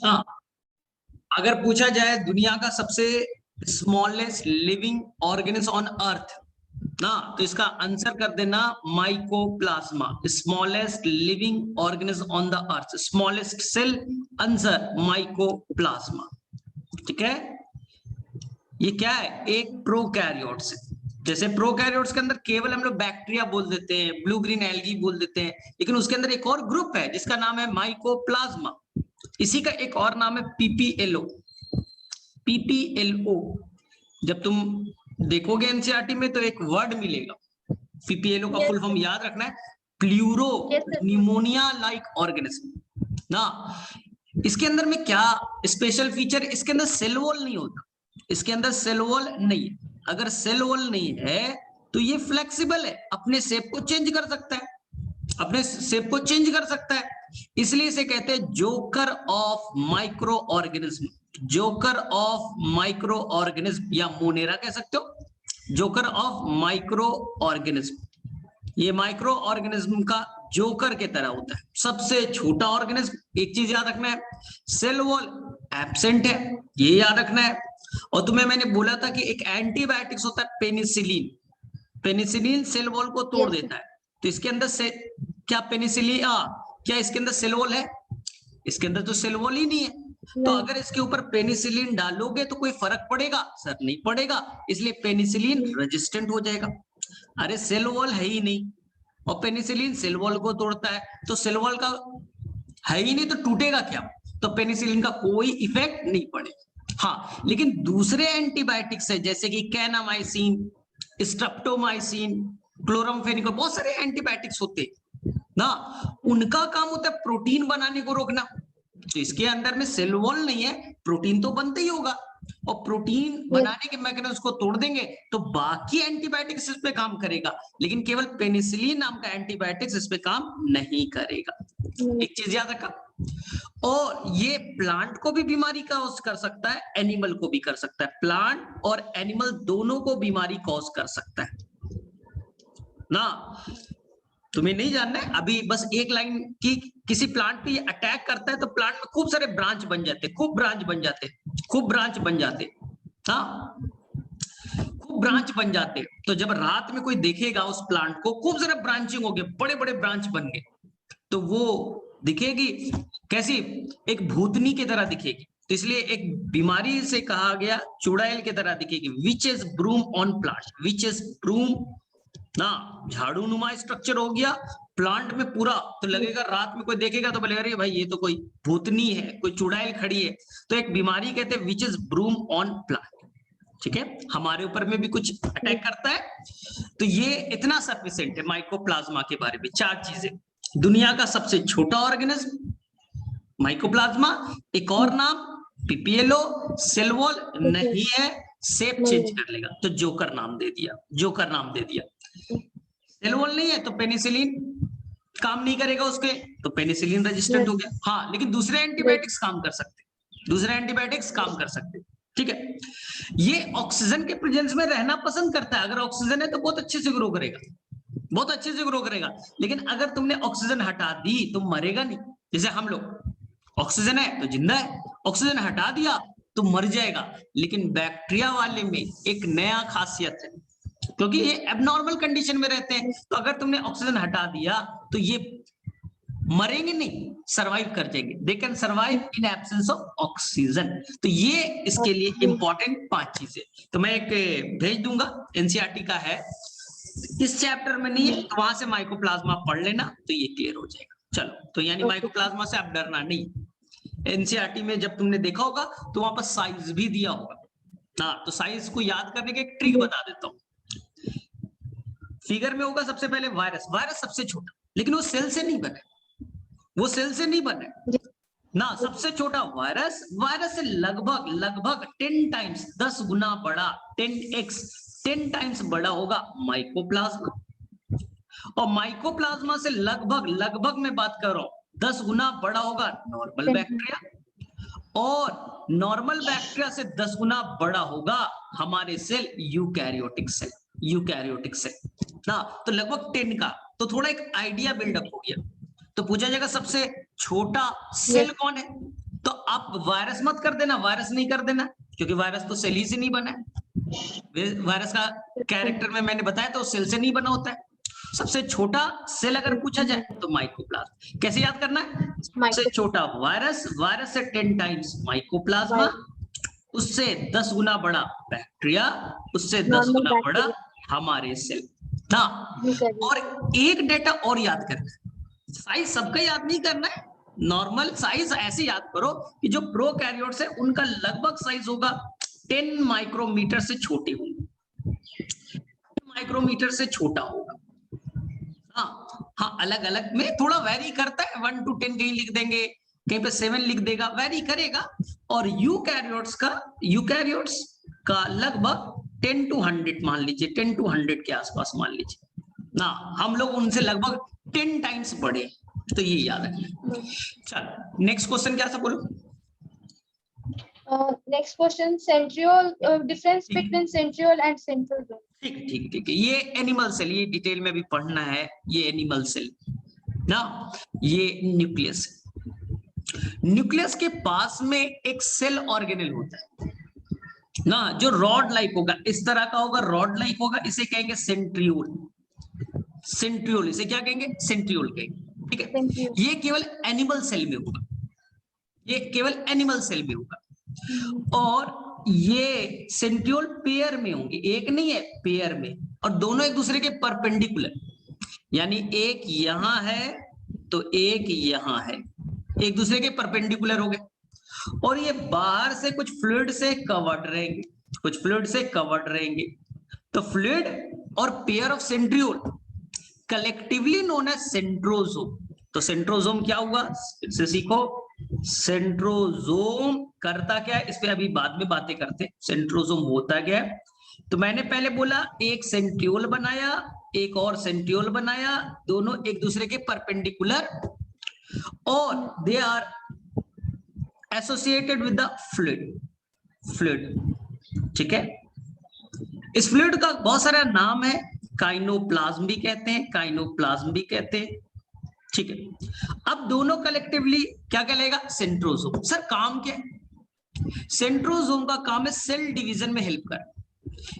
हाँ, अगर पूछा जाए दुनिया का सबसे smallest living organism on earth ना, तो इसका आंसर कर देना mycoplasma, smallest living organism on the earth, smallest cell, answer mycoplasma. ठीक है, ये क्या है, एक प्रोकैरियोट्स है। जैसे प्रोकैरियोट्स के अंदर केवल हम लोग बैक्टीरिया बोल देते हैं, ब्लू ग्रीन एल्गी बोल देते हैं, लेकिन उसके अंदर एक और ग्रुप है जिसका नाम है माइकोप्लाज्मा। इसी का एक और नाम है पीपीएलओ। पीपीएलओ जब तुम देखोगे एनसीईआरटी में तो एक वर्ड मिलेगा, पीपीएलओ का फुल फॉर्म याद रखना है, प्लूरो निमोनिया लाइक ऑर्गेनिज्म ना। इसके अंदर में क्या स्पेशल फीचर, इसके अंदर सेल वॉल नहीं होता, इसके अंदर सेल वॉल नहीं है। अगर सेल वॉल नहीं है तो ये फ्लेक्सिबल है, अपने शेप को चेंज कर सकता है, अपने शेप को चेंज कर सकता है, इसलिए इसे कहते हैं joker of micro organism, joker of micro organism या मोनेरा कह सकते हो, जोकर ऑफ माइक्रो ऑर्गेनिज्म। ये माइक्रो ऑर्गेनिज्म का जोकर के तरह होता है, सबसे छोटा ऑर्गेनिज्म। एक चीज याद रखना है, सेल वॉल एब्सेंट है, ये याद रखना है। और तुम्हें मैंने बोला था कि एक एंटीबायोटिक्स होता है पेनिसिलिन, पेनिसिलिन सेल वॉल को तोड़ देता है। तो इसके अंदर से क्या पेनिसिलिन क्या इसके अंदर सेल वॉल है? इसके अंदर तो सेल वॉल ही नहीं है। तो अगर इसके ऊपर पेनिसिलिन डालोगे तो कोई फर्क पड़ेगा? सर नहीं पड़ेगा, इसलिए पेनिसिलिन रेजिस्टेंट हो जाएगा। अरे सेल वॉल है ही नहीं और पेनिसिलिन सेल वॉल को तोड़ता है, तो सेल वॉल का है ही नहीं तो टूटेगा क्या? तो पेनिसिलिन का कोई इफेक्ट नहीं पड़ेगा। हाँ, लेकिन दूसरे एंटीबायोटिक्स है जैसे कि कैनामाइसिन, स्ट्रेप्टोमाइसिन, क्लोरामफेनिकोल, बहुत सारे एंटीबायोटिक्स होते हैं ना, उनका काम होता है प्रोटीन बनाने को रोकना। तो इसके अंदर में सेल वॉल नहीं है, प्रोटीन तो बनता ही होगा, और प्रोटीन बनाने के मैकेनिज्म को तोड़ देंगे तो बाकी एंटीबायोटिक्स इस पे काम करेगा, लेकिन केवल पेनिसिलिन नाम का एंटीबायोटिक्स इस पे काम नहीं करेगा। एक चीज याद रखा। और ये प्लांट को भी बीमारी कॉज कर सकता है, एनिमल को भी कर सकता है, प्लांट और एनिमल दोनों को बीमारी कॉज कर सकता है ना। तुम्हें नहीं जानना है, अभी बस एक लाइन की, किसी प्लांट पे ये अटैक करता है तो प्लांट में खूब सारे ब्रांच बन जाते, खूब ब्रांच बन जाते, खूब ब्रांच बन जाते, हाँ खूब ब्रांच बन जाते। तो जब रात में कोई देखेगा उस प्लांट को, खूब सारे ब्रांचिंग हो गए, बड़े बड़े ब्रांच बन गए, तो वो दिखेगी कैसी, एक भूतनी की तरह दिखेगी। तो इसलिए एक बीमारी से कहा गया चुड़ैल की तरह दिखेगी, which is broom on plant, which is broom ना, झाड़ू नुमा स्ट्रक्चर हो गया प्लांट में पूरा, तो लगेगा रात में कोई देखेगा तो बोलेगा अरे भाई ये तो कोई भूतनी है, कोई चुड़ैल खड़ी है। तो एक बीमारी कहते हैं which is broom on plant. ठीक है, हमारे ऊपर में भी कुछ अटैक करता है। तो ये इतना सफिशिएंट है माइकोप्लाज्मा के बारे में। चार चीजें, दुनिया का सबसे छोटा ऑर्गेनिज्म माइकोप्लाज्मा, एक और नाम पीपीएलओ, सेल वॉल नहीं है, शेप चेंज कर लेगा, तो जोकर नाम दे दिया, जोकर नाम दे दिया। सेल वॉल नहीं है तो पेनिसिलिन काम नहीं करेगा उसके, तो पेनिसिलिन रेजिस्टेंट हो गया। हाँ, लेकिन दूसरे एंटीबायोटिक्स काम कर सकते, दूसरे एंटीबायोटिक्स काम कर सकते। ठीक है, ये ऑक्सीजन के प्रेजेंस में रहना पसंद करता है, अगर ऑक्सीजन है तो बहुत अच्छे से ग्रो करेगा, बहुत अच्छे से ग्रो करेगा। लेकिन अगर तुमने ऑक्सीजन हटा दी तो मरेगा नहीं। जैसे हम लोग, ऑक्सीजन है तो जिंदा है, ऑक्सीजन हटा दिया तो मर जाएगा। लेकिन बैक्टीरिया वाले में एक नया खासियत है, क्योंकि ये एबनॉर्मल कंडीशन में रहते हैं, तो अगर तुमने ऑक्सीजन हटा दिया तो ये मरेंगे नहीं, सरवाइव कर जाएंगे, they can survive in absence of oxygen. तो ये इसके लिए इंपॉर्टेंट 5 चीजें, तो मैं एक भेज दूंगा, एनसीईआरटी का है, इस चैप्टर में नहीं है, तो वहां से माइकोप्लाज्मा पढ़ लेना तो ये क्लियर हो जाएगा। चलो, तो यानी माइकोप्लाज्मा से आप डरना नहीं। एनसीईआरटी में जब तुमने देखा होगा तो वहां पर साइज भी दिया होगा ना, तो साइज को याद करने के एक ट्रिक बता देता हूँ। फिगर में होगा सबसे पहले वायरस, वायरस सबसे छोटा, लेकिन वो सेल से नहीं बने, वो सेल से नहीं बने ना, सबसे छोटा वायरस, वायरस से लगभग लगभग 10 टाइम्स, 10 गुना बड़ा, 10x 10 टाइम्स बड़ा होगा माइकोप्लाज्मा। और माइकोप्लाज्मा से लगभग लगभग मैं बात कर रहा हूं 10 गुना बड़ा होगा नॉर्मल बैक्टीरिया, और नॉर्मल बैक्टीरिया से 10 गुना बड़ा होगा हमारे cell eukaryotic cell, eukaryotic cell ना, तो लगभग 10 का। तो थोड़ा एक आइडिया बिल्डअप हो गया। तो पूछा जाएगा सबसे छोटा सेल कौन है, तो आप वायरस मत कर देना, वायरस नहीं कर देना, क्योंकि वायरस तो सेल ही से नहीं बना है। वायरस का कैरेक्टर में मैंने बताया तो सेल से नहीं बना होता है। सबसे छोटा सेल अगर पूछा जाए तो माइकोप्लाज्मा। कैसे याद करना है? सबसे छोटा वायरस, वायरस से 10 टाइम्स माइकोप्लाज्मा, उससे 10 गुना बड़ा बैक्टीरिया, उससे 10 गुना बड़ा हमारे सेल ना। और एक डेटा और याद करना है, साइज सबका याद नहीं करना है, नॉर्मल साइज ऐसे याद करो कि जो प्रोकैरियोट्स है उनका लगभग साइज होगा 10 माइक्रोमीटर से छोटे होंगे, माइक्रोमीटर से छोटा होगा। हाँ, अलग अलग में थोड़ा वेरी करता है, 1 to 10 कहीं लिख देंगे, कहीं पे 7 लिख देगा, वेरी करेगा। और यूकैरियोट्स का लगभग 10 to 100 मान लीजिए, 10 to 100 के आसपास मान लीजिए ना, हम लोग उनसे लगभग 10 टाइम्स बड़े, तो ये याद रखना। चल नेक्स्ट क्वेश्चन क्या था बोलो। Next question, centriole, difference between centriole and central zone. ठीक है, ये एनिमल सेल, ये डिटेल में भी पढ़ना है, ये एनिमल सेल ना, ये न्यूक्लियस। न्यूक्लियस के पास में एक सेल ऑर्गेनेल होता है ना, जो रॉड लाइक होगा, इस तरह का होगा, रॉड लाइक होगा, इसे कहेंगे सेंट्रियोल। सेंट्रियोल, इसे क्या कहेंगे? सेंट्रियोल कहेंगे। ठीक है, ये केवल एनिमल सेल में होगा, ये केवल एनिमल सेल में होगा। और ये सेंट्रियोल पेयर में होंगे, एक नहीं है, पेयर में, और दोनों एक दूसरे के परपेंडिकुलर, यानी एक यहां है तो एक यहां है, एक दूसरे के परपेंडिकुलर हो गए। और ये बाहर से कुछ फ्लूइड से कवर्ड रहेंगे, कुछ फ्लूइड से कवर्ड रहेंगे। तो फ्लूइड और pair of centriole collectively known as centrosome. तो सेंट्रोजोम क्या हुआ, इससे सीखो। सेंट्रोजोम करता क्या है, इस पे अभी बाद में बातें करते हैं। सेंट्रोजोम होता क्या है, तो मैंने पहले बोला एक सेंट्रियोल बनाया, एक और सेंट्रियोल बनाया, दोनों एक दूसरे के परपेंडिकुलर, और they are associated with the fluid. ठीक है, इस फ्लूइड का बहुत सारा नाम है, काइनोप्लाज्म भी कहते हैं, काइनोप्लाज्म भी कहते हैं। ठीक है, अब दोनों कलेक्टिवली क्या कहलाएगा, सेंट्रोजोम। सर काम क्या है? सेंट्रोजोम का काम है सेल डिवीजन में हेल्प कर।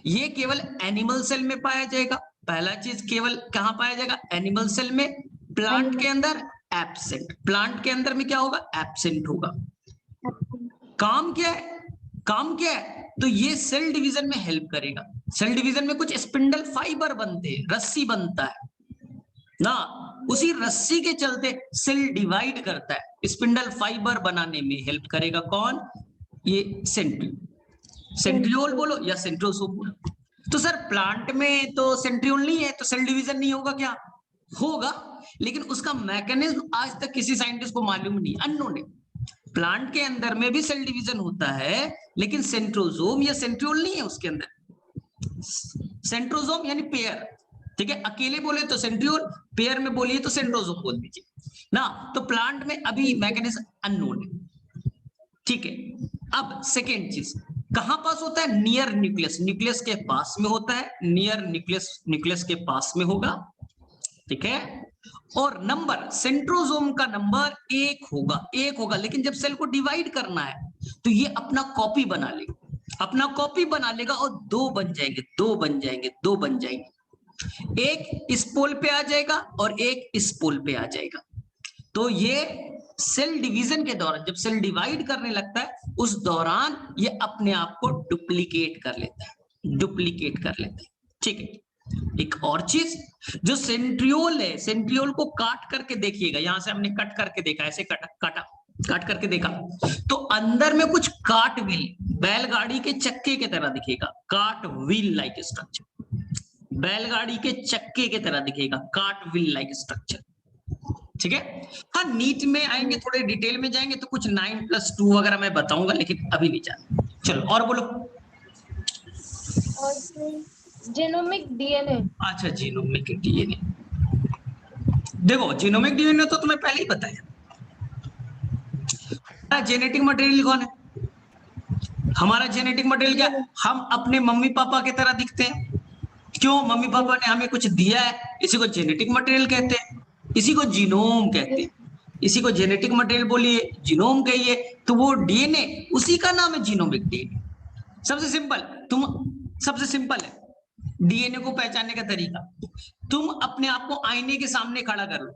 ये केवल एनिमल सेल में पाया जाएगा, पहला चीज केवल कहां पाया जाएगा, एनिमल सेल में। प्लांट के अंदर एब्सेंट, प्लांट के अंदर में क्या होगा, एब्सेंट होगा। काम क्या है, काम क्या है, तो ये सेल डिवीजन में हेल्प करेगा। सेल डिवीजन में कुछ स्पिंडल फाइबर बनते हैं, रस्सी बनता है ना, उसी रस्सी के चलते सेल डिवाइड करता है, स्पिंडल फाइबर बनाने में हेल्प करेगा कौन, ये सेंट्रियोल बोलो या सेंट्रोजोम बोलो। तो सर प्लांट में तो सेंट्रियोल नहीं है, तो सेल डिवीजन नहीं होगा क्या, होगा, लेकिन उसका मैकेनिज्म आज तक किसी साइंटिस्ट को मालूम नहीं, अननोन है। प्लांट के अंदर में भी सेल डिवीजन होता है, लेकिन सेंट्रोजोम या सेंट्रियोल नहीं है उसके अंदर। सेंट्रोजोम यानी पेयर, ठीक है, अकेले बोले तो सेंट्रियोल, पेयर में बोलिए तो सेंट्रोजोम बोल दीजिए ना। तो प्लांट में अभी मैकेनिज्म अननोन है। ठीक है, अब सेकेंड चीज कहां पास होता है, नियर न्यूक्लियस, न्यूक्लियस के पास में होता है, नियर न्यूक्लियस के पास में होगा। ठीक है, और नंबर, सेंट्रोजोम का नंबर 1 होगा, लेकिन जब सेल को डिवाइड करना है तो ये अपना कॉपी बना लेगा, अपना कॉपी बना लेगा, और 2 बन जाएंगे, एक इस पोल पे आ जाएगा और एक इस पोल पे आ जाएगा। तो ये सेल डिवीजन के दौरान, जब सेल डिवाइड करने लगता है उस दौरान ये अपने आप को डुप्लीकेट कर लेता है, ठीक है। एक और चीज, जो सेंट्रियोल है, सेंट्रियोल को काट करके देखिएगा, यहां से हमने कट करके देखा, ऐसे काट करके देखा, तो अंदर में कुछ काट व्हील, बैलगाड़ी के चक्के की तरह दिखेगा, काट व्हील लाइक स्ट्रक्चर, बैलगाड़ी के चक्के की तरह दिखेगा, काट व्हील लाइक स्ट्रक्चर। ठीक है, हाँ नीट में आएंगे, थोड़े डिटेल में जाएंगे तो कुछ 9+2 वगैरह मैं बताऊंगा, लेकिन अभी नहीं जाना। चलो और बोलो। Genomic DNA. अच्छा, जीनोमिक डीएनए, देखो जीनोमिक डीएनए तो तुम्हें पहले ही बताया। जेनेटिक मटेरियल कौन है, हमारा जेनेटिक मटेरियल क्या है, हम अपने मम्मी पापा की तरह दिखते हैं। क्यों, मम्मी पापा ने हमें कुछ दिया है, इसी को जेनेटिक मटेरियल कहते हैं, इसी को जीनोम कहते हैं। इसी को जेनेटिक मटेरियल बोलिए, जीनोम कहिए, तो वो डीएनए उसी का नाम है जीनोमिक डीएनए। सबसे सिंपल है डीएनए को पहचानने का तरीका। तुम अपने आप को आईने के सामने खड़ा कर लो,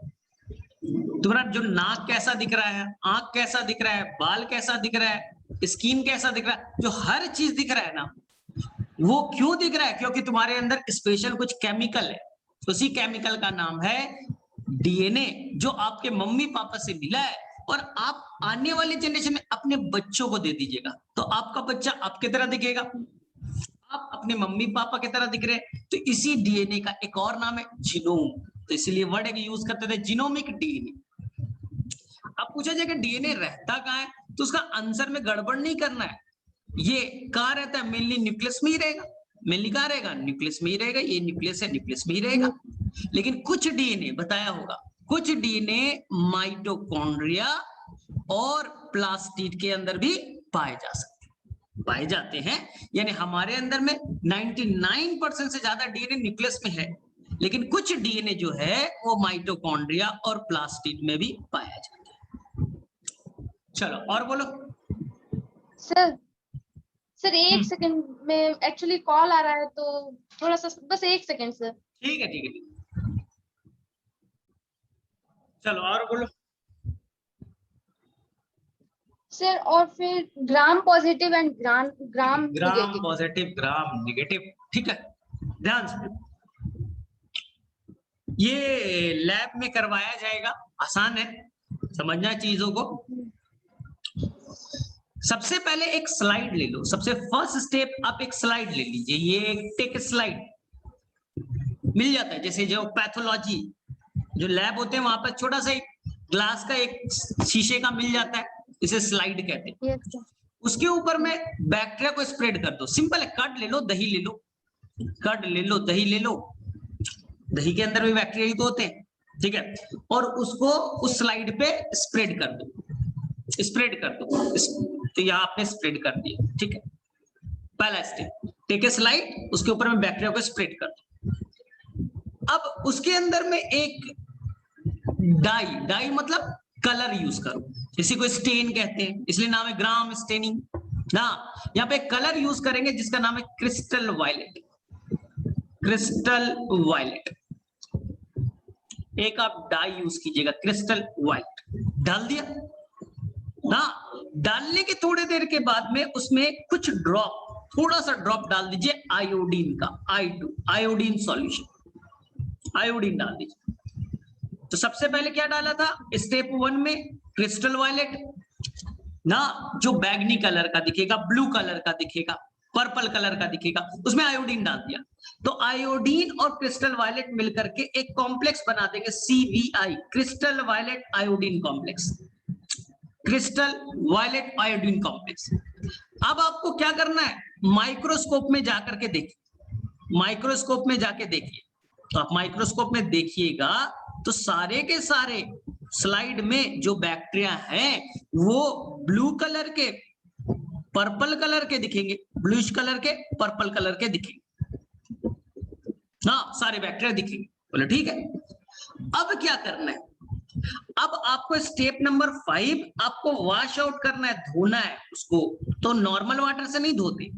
तुम्हारा जो नाक कैसा दिख रहा है, आंख कैसा दिख रहा है, बाल कैसा दिख रहा है, स्किन कैसा दिख रहा है, जो हर चीज दिख रहा है ना, वो क्यों दिख रहा है? क्योंकि तुम्हारे अंदर स्पेशल कुछ केमिकल है। उसी केमिकल का नाम है डीएनए, जो आपके मम्मी पापा से मिला है और आप आने वाली जनरेशन में अपने बच्चों को दे दीजिएगा, तो आपका बच्चा आपकी तरह दिखेगा, आप अपने मम्मी पापा की तरह दिख रहे हैं। तो इसी डीएनए का एक और नाम है जीनोम, तो इसीलिए वर्ड एक यूज करते थे जीनोमिक डीएनए। अब पूछा जाएगा डीएनए रहता कहाँ है, तो उसका आंसर में गड़बड़ नहीं करना है। ये कहाँ रहता है? मेनली न्यूक्लियस में ही रहेगा। मेनली कहाँ रहेगा? न्यूक्लियस में ही रहेगा। ये न्यूक्लियस है, न्यूक्लियस में ही रहेगा। लेकिन कुछ डीएनए बताया होगा, कुछ डीएनए माइटोकॉन्ड्रिया और प्लास्टिड के अंदर भी पाए जाते हैं। यानी हमारे अंदर में 99% से ज्यादा डीएनए न्यूक्लियस में है, लेकिन कुछ डीएनए जो है वो माइटोकॉन्ड्रिया और प्लास्टिड में भी पाया जाता है। चलो और बोलो। सर एक सेकंड में एक्चुअली कॉल आ रहा है, तो थोड़ा सा बस एक सेकंड सर। ठीक है। चलो और बोलो सर। और फिर gram positive and gram positive, gram negative. ठीक है, ध्यान से ये लैब में करवाया जाएगा, आसान है समझना चीजों को। सबसे पहले एक स्लाइड ले लो, सबसे फर्स्ट स्टेप आप एक स्लाइड ले लीजिए। ये एक टेक स्लाइड मिल जाता है, जैसे जो पैथोलॉजी जो लैब होते हैं वहां पर छोटा सा एक ग्लास का एक शीशे का मिल जाता है, इसे स्लाइड कहते हैं। उसके ऊपर में बैक्टीरिया को स्प्रेड कर दो। सिंपल है, कर्ड ले लो, दही ले लो, कर्ड ले लो, दही ले लो, दही के अंदर भी बैक्टीरिया ही तो होते हैं, ठीक है। और उसको उस स्लाइड पे स्प्रेड कर दो, स्प्रेड कर दो। तो यहाँ आपने स्प्रेड कर दिया, ठीक है। पहला स्टेप, टेक ए स्लाइड, उसके ऊपर में बैक्टीरिया को स्प्रेड कर दो। अब उसके अंदर में एक डाई मतलब कलर यूज करो, इसी को स्टेन कहते हैं, इसलिए नाम है ग्राम स्टेनिंग ना। यहाँ पे कलर यूज करेंगे जिसका नाम है क्रिस्टल वायलेट। क्रिस्टल वायलेट एक आप डाई यूज कीजिएगा, क्रिस्टल वायलेट डाल दिया ना। डालने के थोड़ी देर के बाद में उसमें कुछ ड्रॉप, थोड़ा सा ड्रॉप डाल दीजिए आयोडीन का, आयोडीन सॉल्यूशन, आयोडीन डाल दीजिए। तो सबसे पहले क्या डाला था स्टेप 1 में? क्रिस्टल वायलेट ना, जो बैगनी कलर का दिखेगा, ब्लू कलर का दिखेगा, पर्पल कलर का दिखेगा, उसमें आयोडीन डाल दिया। तो आयोडीन और क्रिस्टल वायलेट मिलकर के एक कॉम्प्लेक्स बना देंगे, CVI, crystal violet iodine complex, crystal violet iodine complex. अब आपको क्या करना है? माइक्रोस्कोप में जाकर के देखिए, माइक्रोस्कोप में जाके देखिए। तो आप माइक्रोस्कोप में देखिएगा तो सारे के सारे स्लाइड में जो बैक्टीरिया हैं वो ब्लू कलर के, पर्पल कलर के दिखेंगे, ब्लूइश कलर के, पर्पल कलर के दिखेंगे ना, सारे बैक्टीरिया दिखेंगे। बोले ठीक है। अब क्या करना है? अब आपको स्टेप नंबर 5 आपको वॉश आउट करना है, धोना है उसको। तो नॉर्मल वाटर से नहीं धोते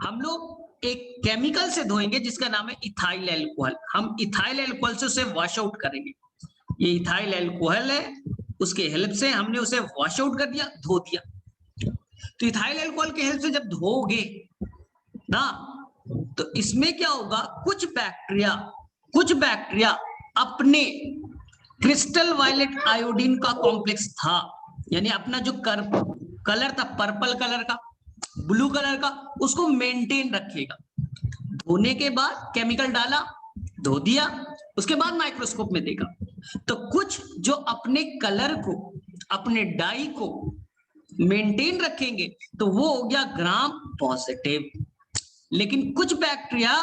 हम लोग, एक केमिकल से धोएंगे जिसका नाम है इथाइल एल्कोहल। हम इथाइल एल्कोहल से उसे वॉश आउट करेंगे। ये इथाइल एल्कोहल है, उसके हेल्प से हमने उसे वॉश आउट कर दिया, धो दिया। तो इथाइल एल्कोहल के हेल्प से जब धोगे ना, तो इसमें क्या होगा? कुछ बैक्टीरिया अपने क्रिस्टल वायलेट आयोडीन का कॉम्प्लेक्स था, यानी अपना जो कलर था पर्पल कलर का, ब्लू कलर का, उसको मेंटेन रखेगा। धोने के बाद केमिकल डाला, धो दिया, उसके बाद माइक्रोस्कोप में देखा तो कुछ जो अपने कलर को, अपने डाई को मेंटेन रखेंगे तो वो हो गया ग्राम पॉजिटिव। लेकिन कुछ बैक्टीरिया,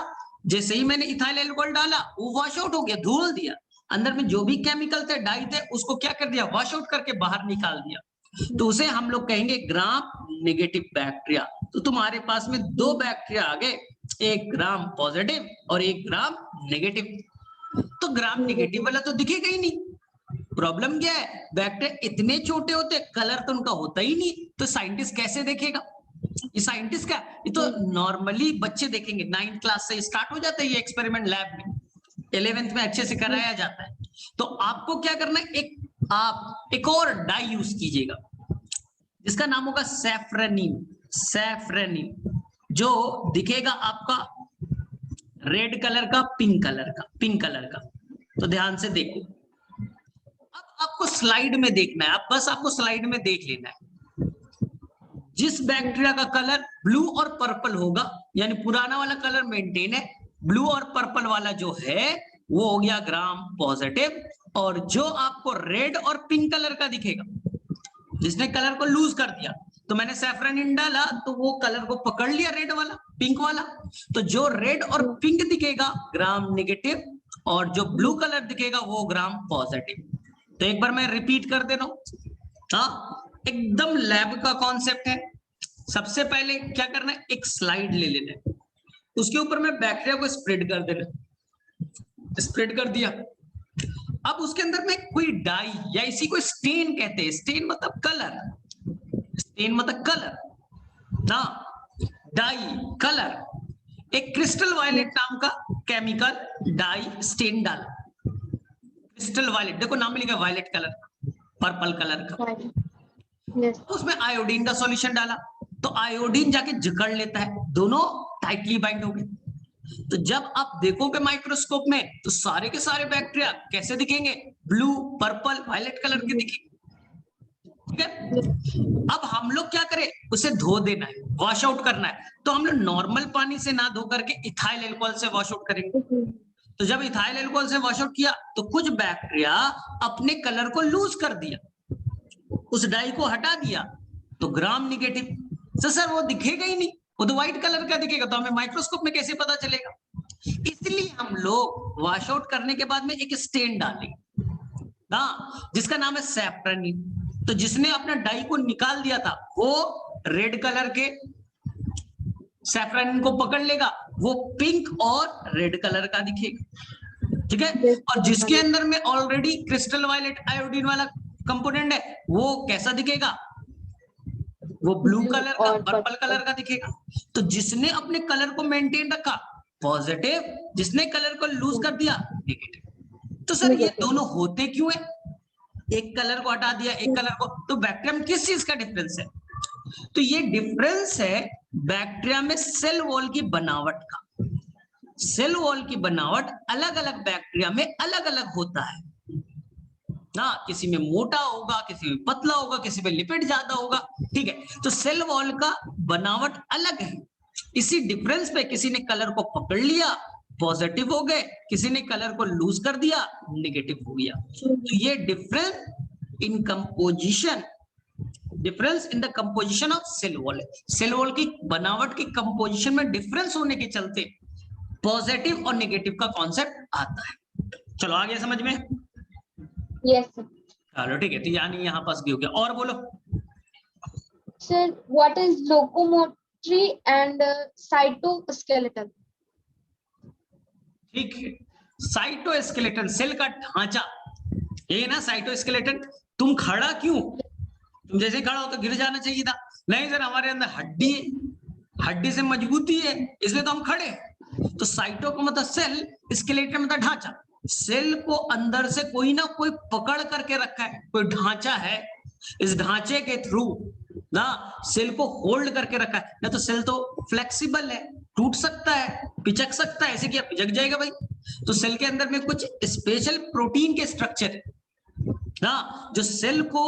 जैसे ही मैंने इथाइल एल्कोहल डाला वो वॉश आउट हो गया, धुल दिया, अंदर में जो भी केमिकल थे, डाई थे, उसको क्या कर दिया? वॉश आउट करके बाहर निकाल दिया। तो उसे हम लोग कहेंगे ग्राम नेगेटिव बैक्टीरिया। तो तुम्हारे पास में 2 बैक्टीरिया आ गए, एक ग्राम पॉजिटिव और एक ग्राम नेगेटिव। तो ग्राम नेगेटिव वाला तो दिखेगा ही नहीं, प्रॉब्लम क्या है, बैक्टीरिया इतने छोटे होते, कलर तो उनका होता ही नहीं, तो साइंटिस्ट कैसे देखेगा? ये साइंटिस्ट का, ये तो नॉर्मली बच्चे देखेंगे, 9th क्लास से स्टार्ट हो जाता है ये एक्सपेरिमेंट लैब में, 11th में अच्छे से कराया जाता है। तो आपको क्या करना है, आप एक और डाई यूज कीजिएगा जिसका नाम होगा सैफ्रनिन। सैफ्रनिन जो दिखेगा आपका रेड कलर का, पिंक कलर का। तो ध्यान से देखो, अब आपको स्लाइड में देखना है, अब बस आपको स्लाइड में देख लेना है। जिस बैक्टीरिया का कलर ब्लू और पर्पल होगा, यानी पुराना वाला कलर मेंटेन है, ब्लू और पर्पल वाला जो है वो हो गया ग्राम पॉजिटिव, और जो आपको रेड और पिंक कलर का दिखेगा, जिसने कलर को लूज कर दिया, तो मैंने सैफ्रनिन डाला तो वो कलर को पकड़ लिया, रेड वाला, पिंक वाला, तो जो रेड और पिंक दिखेगा ग्राम नेगेटिव, और जो ब्लू कलर दिखेगा वो ग्राम पॉजिटिव। तो एक बार मैं रिपीट कर दे रहा हूं, हाँ, एकदम लैब का कॉन्सेप्ट है। सबसे पहले क्या करना है, एक स्लाइड ले लेना है, उसके ऊपर में बैक्टीरिया को स्प्रेड कर देना, स्प्रेड कर दिया। अब उसके अंदर में कोई डाई या इसी को स्टेन कहते हैं, स्टेन मतलब कलर, स्टेन मतलब कलर ना, डाई कलर, एक क्रिस्टल वायलेट नाम का केमिकल डाई स्टेन डाला, क्रिस्टल वायलेट, देखो नाम में लिखा वायलेट कलर, पर्पल कलर का। तो उसमें आयोडीन का सॉल्यूशन डाला, तो आयोडीन जाके जकड़ लेता है, दोनों टाइटली बाइंड हो गए। तो जब आप देखोगे माइक्रोस्कोप में तो सारे के सारे बैक्टीरिया कैसे दिखेंगे, ब्लू, पर्पल, वायलेट कलर के दिखेंगे, ठीक है। अब हम लोग क्या करें, उसे धो देना है, वॉश आउट करना है। तो हम लोग नॉर्मल पानी से ना धो करके इथाइल अल्कोहल से वॉश आउट करेंगे। तो जब इथाइल अल्कोहल से वॉश आउट किया तो कुछ बैक्टीरिया अपने कलर को लूज कर दिया, उस डाई को हटा दिया, तो ग्राम नेगेटिव। तो सर वो दिखेगा ही नहीं, वो तो व्हाइट कलर का दिखेगा, तो हमें माइक्रोस्कोप में कैसे पता चलेगा? इसलिए हम लोग वॉश आउट करने के बाद में एक स्टेन डालेंगे ना, जिसका नाम है सैफ्रनिन। तो जिसने अपना डाई को निकाल दिया था वो रेड कलर के सैफ्रनिन को पकड़ लेगा, वो पिंक और रेड कलर का दिखेगा, ठीक है। और जिसके अंदर में ऑलरेडी क्रिस्टल वायलेट आयोडीन वाला कंपोनेंट है वो कैसा दिखेगा, वो ब्लू कलर का, पर्पल कलर का दिखेगा। तो जिसने अपने कलर को मेंटेन रखा पॉजिटिव, जिसने कलर को लूज कर दिया नेगेटिव। तो सर ये दोनों होते क्यों है, एक कलर को हटा दिया एक कलर को, तो बैक्टीरिया में किस चीज का डिफरेंस है? तो ये डिफरेंस है बैक्टीरिया में सेल वॉल की बनावट का। सेल वॉल की बनावट अलग अलग बैक्टीरिया में अलग अलग होता है ना, किसी में मोटा होगा, किसी में पतला होगा, किसी में लिपिड ज्यादा होगा, ठीक है। तो सेल वॉल का बनावट अलग है, इसी डिफरेंस पे किसी ने कलर को पकड़ लिया पॉजिटिव हो गए, किसी ने कलर को लूज कर दिया नेगेटिव हो गया। तो ये difference in composition, difference in the composition of cell wall, cell wall की बनावट की कंपोजिशन में डिफरेंस होने के चलते पॉजिटिव और नेगेटिव का कॉन्सेप्ट आता है। चलो आगे समझ में, यस चलो ठीक है। तो यानी यहाँ पास भी हो गया, और बोलो sir, what is locomotory and cytoskeleton? ठीक है, साइटोस्केलेटन सेल का ढांचा, ये ना साइटोस्केलेटन। तुम खड़ा क्यों, तुम जैसे खड़ा हो तो गिर जाना चाहिए था, नहीं सर हमारे अंदर हड्डी है, हड्डी से मजबूती है इसलिए तो हम खड़े। तो साइटो का मतलब सेल, स्केलेटन मतलब ढांचा। सेल को अंदर से कोई ना कोई पकड़ करके रखा है, कोई ढांचा है, इस ढांचे के थ्रू ना सेल को होल्ड करके रखा है। ना तो सेल तो फ्लेक्सिबल है, टूट सकता है, पिचक सकता है, ऐसे क्या पिचक जाएगा भाई। तो सेल के अंदर में कुछ स्पेशल प्रोटीन के स्ट्रक्चर ना जो सेल को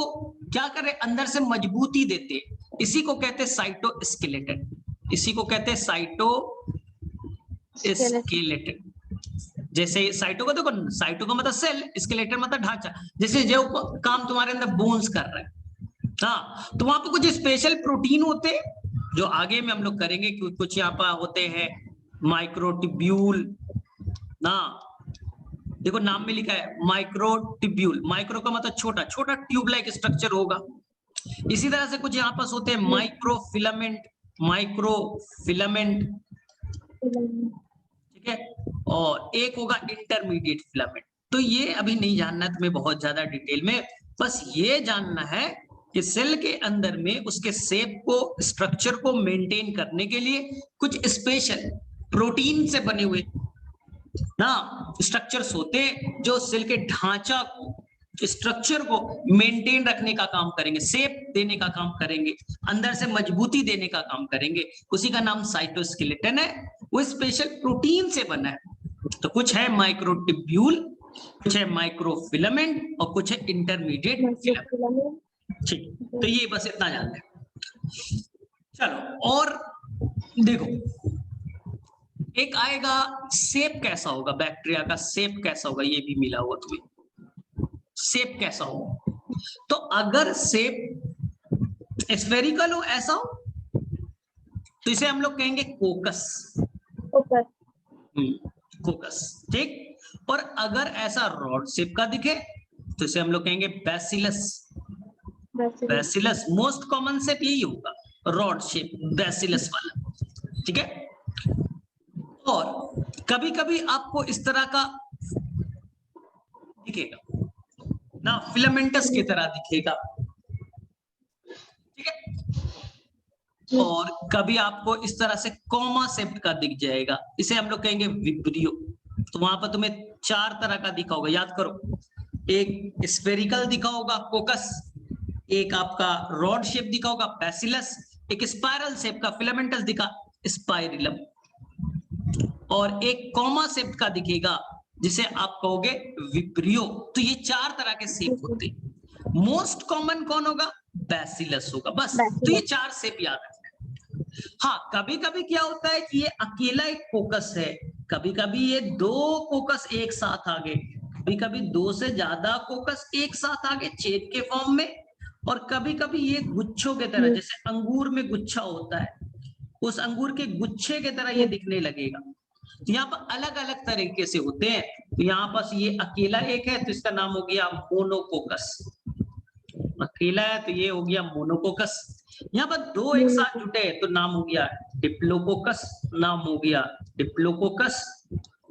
क्या करे, अंदर से मजबूती देते, इसी को कहते हैं साइटोस्केलेटन, इसी को कहते हैं साइटोस्केलेटन। जैसे साइटो का देखो, साइटो का मतलब सेल, स्केलेटन मतलब ढांचा। जैसे जो काम तुम्हारे अंदर बोन्स कर रहा है, हाँ, तो वहां पे कुछ स्पेशल प्रोटीन होते हैं जो आगे में हम लोग करेंगे, कुछ यहाँ पर होते हैं माइक्रोट्यूब्यूल ना, देखो नाम में लिखा है माइक्रोट्यूब्यूल, माइक्रो का मतलब छोटा, छोटा ट्यूब लाइक स्ट्रक्चर होगा। इसी तरह से कुछ यहाँ पास होते हैं माइक्रोफिलामेंट, माइक्रोफिलामेंट, ठीक है। और एक होगा इंटरमीडिएट फिलामेंट, तो ये अभी नहीं जानना है तुम्हें बहुत ज्यादा डिटेल में, बस ये जानना है कि सेल के अंदर में उसके शेप को, स्ट्रक्चर को मेंटेन करने के लिए कुछ स्पेशल प्रोटीन से बने हुए ना स्ट्रक्चर्स होते हैं जो सेल के ढांचा को, स्ट्रक्चर को मेंटेन रखने का काम करेंगे, शेप देने का काम करेंगे, अंदर से मजबूती देने का काम करेंगे। उसी का नाम साइटोस्केलेटन है। वो स्पेशल प्रोटीन से बना है। तो कुछ है माइक्रोट्यूब्यूल, कुछ है माइक्रोफिलामेंट और कुछ है इंटरमीडिएट फिलामेंट। ठीक, तो ये बस इतना जानते हैं। चलो और देखो, एक आएगा शेप कैसा होगा, बैक्टीरिया का शेप कैसा होगा, ये भी मिला हुआ तुम्हें, शेप कैसा होगा। तो अगर शेप स्फेरिकल हो, ऐसा हो, तो इसे हम लोग कहेंगे कोकस। कोकस, ठीक। और अगर ऐसा रॉड शेप का दिखे तो इसे हम लोग कहेंगे bacillus. Bacillus most common shape यही होगा, रॉड शेप, बैसिलस वाला, ठीक है। और कभी कभी आपको इस तरह का दिखेगा ना, फिलामेंटस की तरह दिखेगा, ठीक है। और कभी आपको इस तरह से कॉमा शेप का दिख जाएगा, इसे हम लोग कहेंगे विब्रियो। तो वहां पर तुम्हें 4 तरह का दिखा होगा, याद करो। एक स्फेरिकल दिखा होगा कोकस, एक आपका रॉड शेप दिखा होगा बैसिलस, एक स्पाइरल शेप का फिलामेंटस दिखा स्पाइरिलम, और एक कॉमा शेप का दिखेगा जिसे आप कहोगे विब्रियो। तो ये 4 तरह के शेप होते हैं। मोस्ट कॉमन कौन होगा? बैसिलस होगा, बस। तो ये 4 शेप याद रखना है। हाँ, कभी कभी क्या होता है कि ये अकेला एक फोकस है, कभी कभी ये 2 फोकस एक साथ आ गए, कभी कभी 2 से ज्यादा फोकस एक साथ आ गए चेन के फॉर्म में, और कभी कभी ये गुच्छों की तरह, जैसे अंगूर में गुच्छा होता है, उस अंगूर के गुच्छे की तरह ये दिखने लगेगा। तो यहाँ पर अलग अलग तरीके से होते हैं। तो यहाँ पास ये अकेला एक है तो इसका नाम हो गया मोनोकोकस, अकेला है तो ये हो गया मोनोकोकस। यहाँ पर 2 एक साथ जुटे तो नाम हो गया डिप्लोकोकस, नाम हो गया डिप्लोकोकस।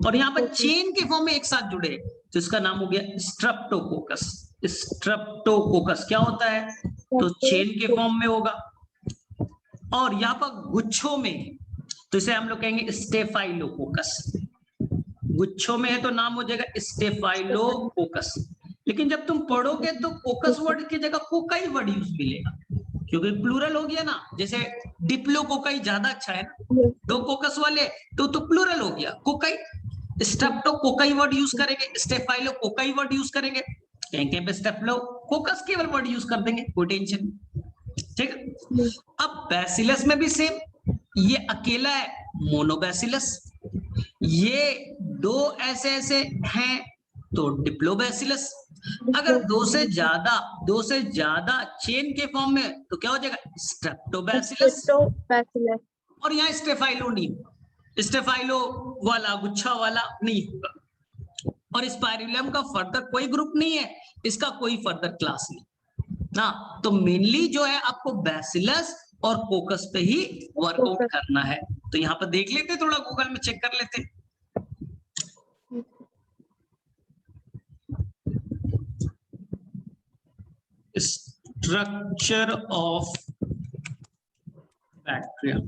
और यहाँ पर चेन के फॉर्म में एक साथ जुड़े तो इसका नाम हो गया स्ट्रेप्टोकोकस। स्ट्रेप्टोकोकस क्या होता है? तो चेन के फॉर्म में होगा। और यहाँ पर गुच्छों में तो इसे हम लोग कहेंगे स्टेफाइलोकोकस। गुच्छों में है तो नाम हो जाएगा स्टेफाइलोकोकस। लेकिन जब तुम पढ़ोगे तो कोकस वर्ड की जगह कोकाई वर्ड यूज मिलेगा, क्योंकि प्लूरल हो गया ना। जैसे डिप्लोकोकाई ज्यादा अच्छा है ना, 2 कोकस वाले तो प्लूरल हो गया कोकाई। स्ट्रेप्टोकोकाई वर्ड यूज करेंगे, स्टेफाइलोकोकाई वर्ड यूज करेंगे, कहीं पे स्टेफिलोकोकस केवल वर्ड यूज कर देंगे, कोई टेंशन, ठीक है। अब बैसिलस में भी सेम, ये अकेला है मोनोबैसिलस, ये 2 ऐसे ऐसे हैं तो डिप्लोबैसिलस। अगर 2 से ज्यादा चेन के फॉर्म में तो क्या हो जाएगा? स्ट्रेप्टोबैसिलस। और यहाँ स्टेफाइलो नहीं होगा, स्टेफाइलो वाला गुच्छा वाला नहीं होगा। और स्पाइरिलम का फर्दर कोई ग्रुप नहीं है, इसका कोई फर्दर क्लास नहीं ना। तो मेनली जो है आपको बैसिलस और कोकस पे ही वर्कआउट करना है। तो यहाँ पर देख लेते, थोड़ा गूगल में चेक कर लेते। Structure of bacteria.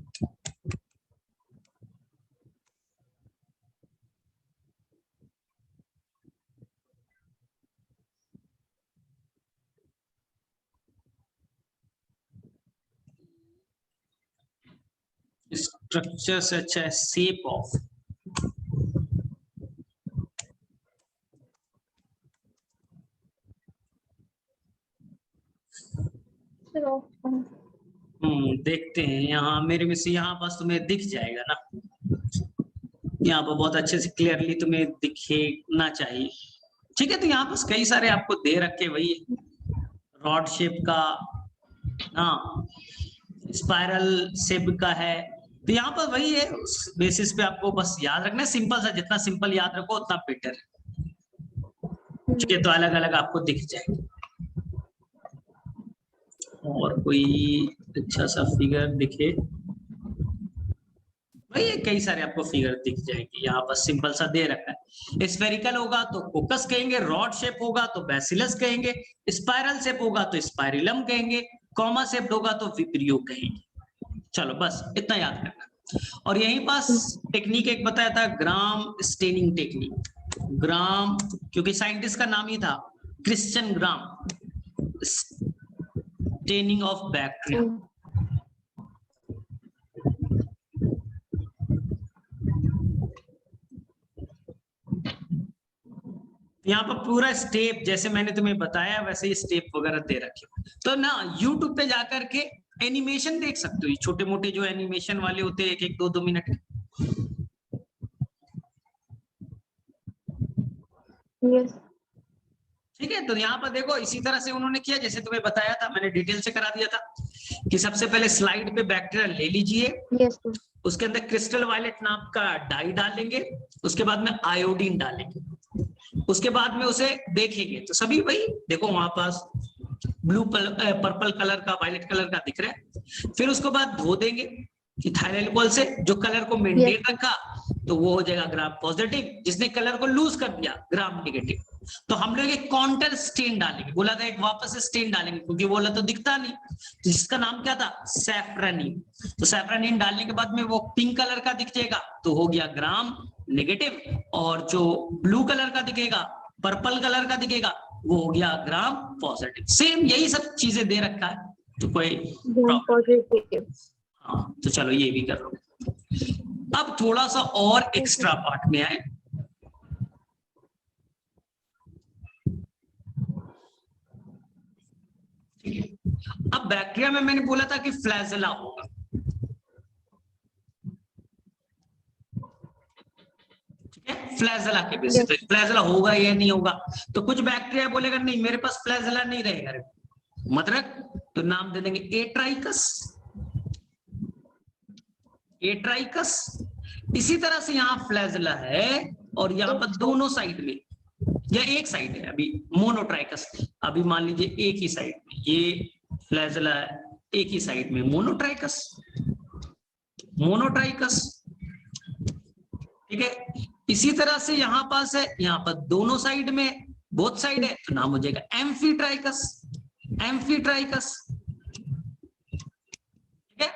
स्ट्रक्चर से अच्छा है शेप ऑफ। देखते हैं यहाँ मेरे में से, यहाँ पास तुम्हें दिख जाएगा ना, यहाँ पर बहुत अच्छे से क्लियरली तुम्हें दिखना चाहिए, ठीक है। तो यहाँ पास कई सारे आपको दे रखे, वही रॉड शेप का ना, स्पाइरल शेप का है। तो यहाँ पर वही है, उस बेसिस पे आपको बस याद रखना है, सिंपल सा, जितना सिंपल याद रखो उतना बेटर है, ठीक है। तो अलग अलग आपको दिख जाएगा। और कोई अच्छा सा फिगर दिखे भाई ये कई सारे आपको फिगर दिख जाएंगे, यहाँ पर सिंपल सा दे रखा है। स्फेरिकल होगा तो कोकस कहेंगे, रॉड शेप होगा तो बैसिलस कहेंगे, स्पाइरल शेप होगा तो स्पाइरिलम कहेंगे, कॉमा शेप होगा तो विब्रियो कहेंगे। चलो बस इतना याद रखना। और यहीं पास टेक्निक एक बताया था, ग्राम स्टेनिंग टेक्निक। ग्राम, क्योंकि साइंटिस्ट का नाम ही था Christian gram, staining of bacteria. यहाँ पर पूरा स्टेप जैसे मैंने तुम्हें बताया वैसे ही स्टेप वगैरह दे रखे हो, तो ना यूट्यूब पे जाकर के एनिमेशन देख सकते हो, छोटे मोटे जो एनिमेशन वाले होते हैं, 1-1, 2-2 मिनट के। यस ठीक है, तो यहाँ पर देखो इसी तरह से उन्होंने किया जैसे तुम्हें बताया था, मैंने डिटेल से करा दिया था कि सबसे पहले स्लाइड पे बैक्टीरिया ले लीजिए, यस उसके अंदर क्रिस्टल वायलेट नाम का डाई डालेंगे, उसके बाद में आयोडीन डालेंगे, उसके बाद में उसे देखेंगे तो सभी भाई देखो वहां पास ब्लू पर्पल कलर का, वायलेट कलर का दिख रहा है। फिर उसके बाद धो देंगे इथाइल अल्कोहल से, जो कलर को मेंटेन रखा तो वो हो जाएगा ग्राम पॉजिटिव, जिसने कलर को लूज कर दिया ग्राम नेगेटिव। तो हम लोग एक काउंटर स्टेन डालेंगे, बोला था एक वापस स्टेन डालेंगे क्योंकि बोला तो दिखता नहीं, तो जिसका नाम क्या था, सैफ्रानिन। तो सैफ्रानिन डालने के बाद में वो पिंक कलर का दिख जाएगा तो हो गया ग्राम नेगेटिव, और जो ब्लू कलर का दिखेगा, पर्पल कलर का दिखेगा, वो हो गया ग्राम पॉजिटिव। सेम यही सब चीजें दे रखा है, तो कोई पॉजिटिव। हाँ तो चलो ये भी कर लो। अब थोड़ा सा और एक्स्ट्रा पार्ट में आए, ठीक है। अब बैक्टीरिया में मैंने बोला था कि फ्लैजेला होगा, ठीक है, फ्लैजेला के बेसिस पे फ्लैजेला होगा या नहीं होगा। तो कुछ बैक्टीरिया बोलेगा नहीं मेरे पास फ्लैजेला नहीं रहेगा, मतलब तो नाम दे देंगे एट्राइकस, एट्राइकस। इसी तरह से यहाँ फ्लैजेला है और यहाँ पर दोनों साइड में, या एक साइड है अभी मोनोट्राइकस, अभी मान लीजिए एक ही साइड में ये फ्लैजेला है, एक ही साइड में मोनोट्राइकस, मोनोट्राइकस, ठीक है। इसी तरह से यहाँ पास है, यहाँ पर दोनों साइड में, बोथ साइड है, तो नाम हो जाएगा एम्फीट्राइकस, एम्फीट्राइकस, ठीक है।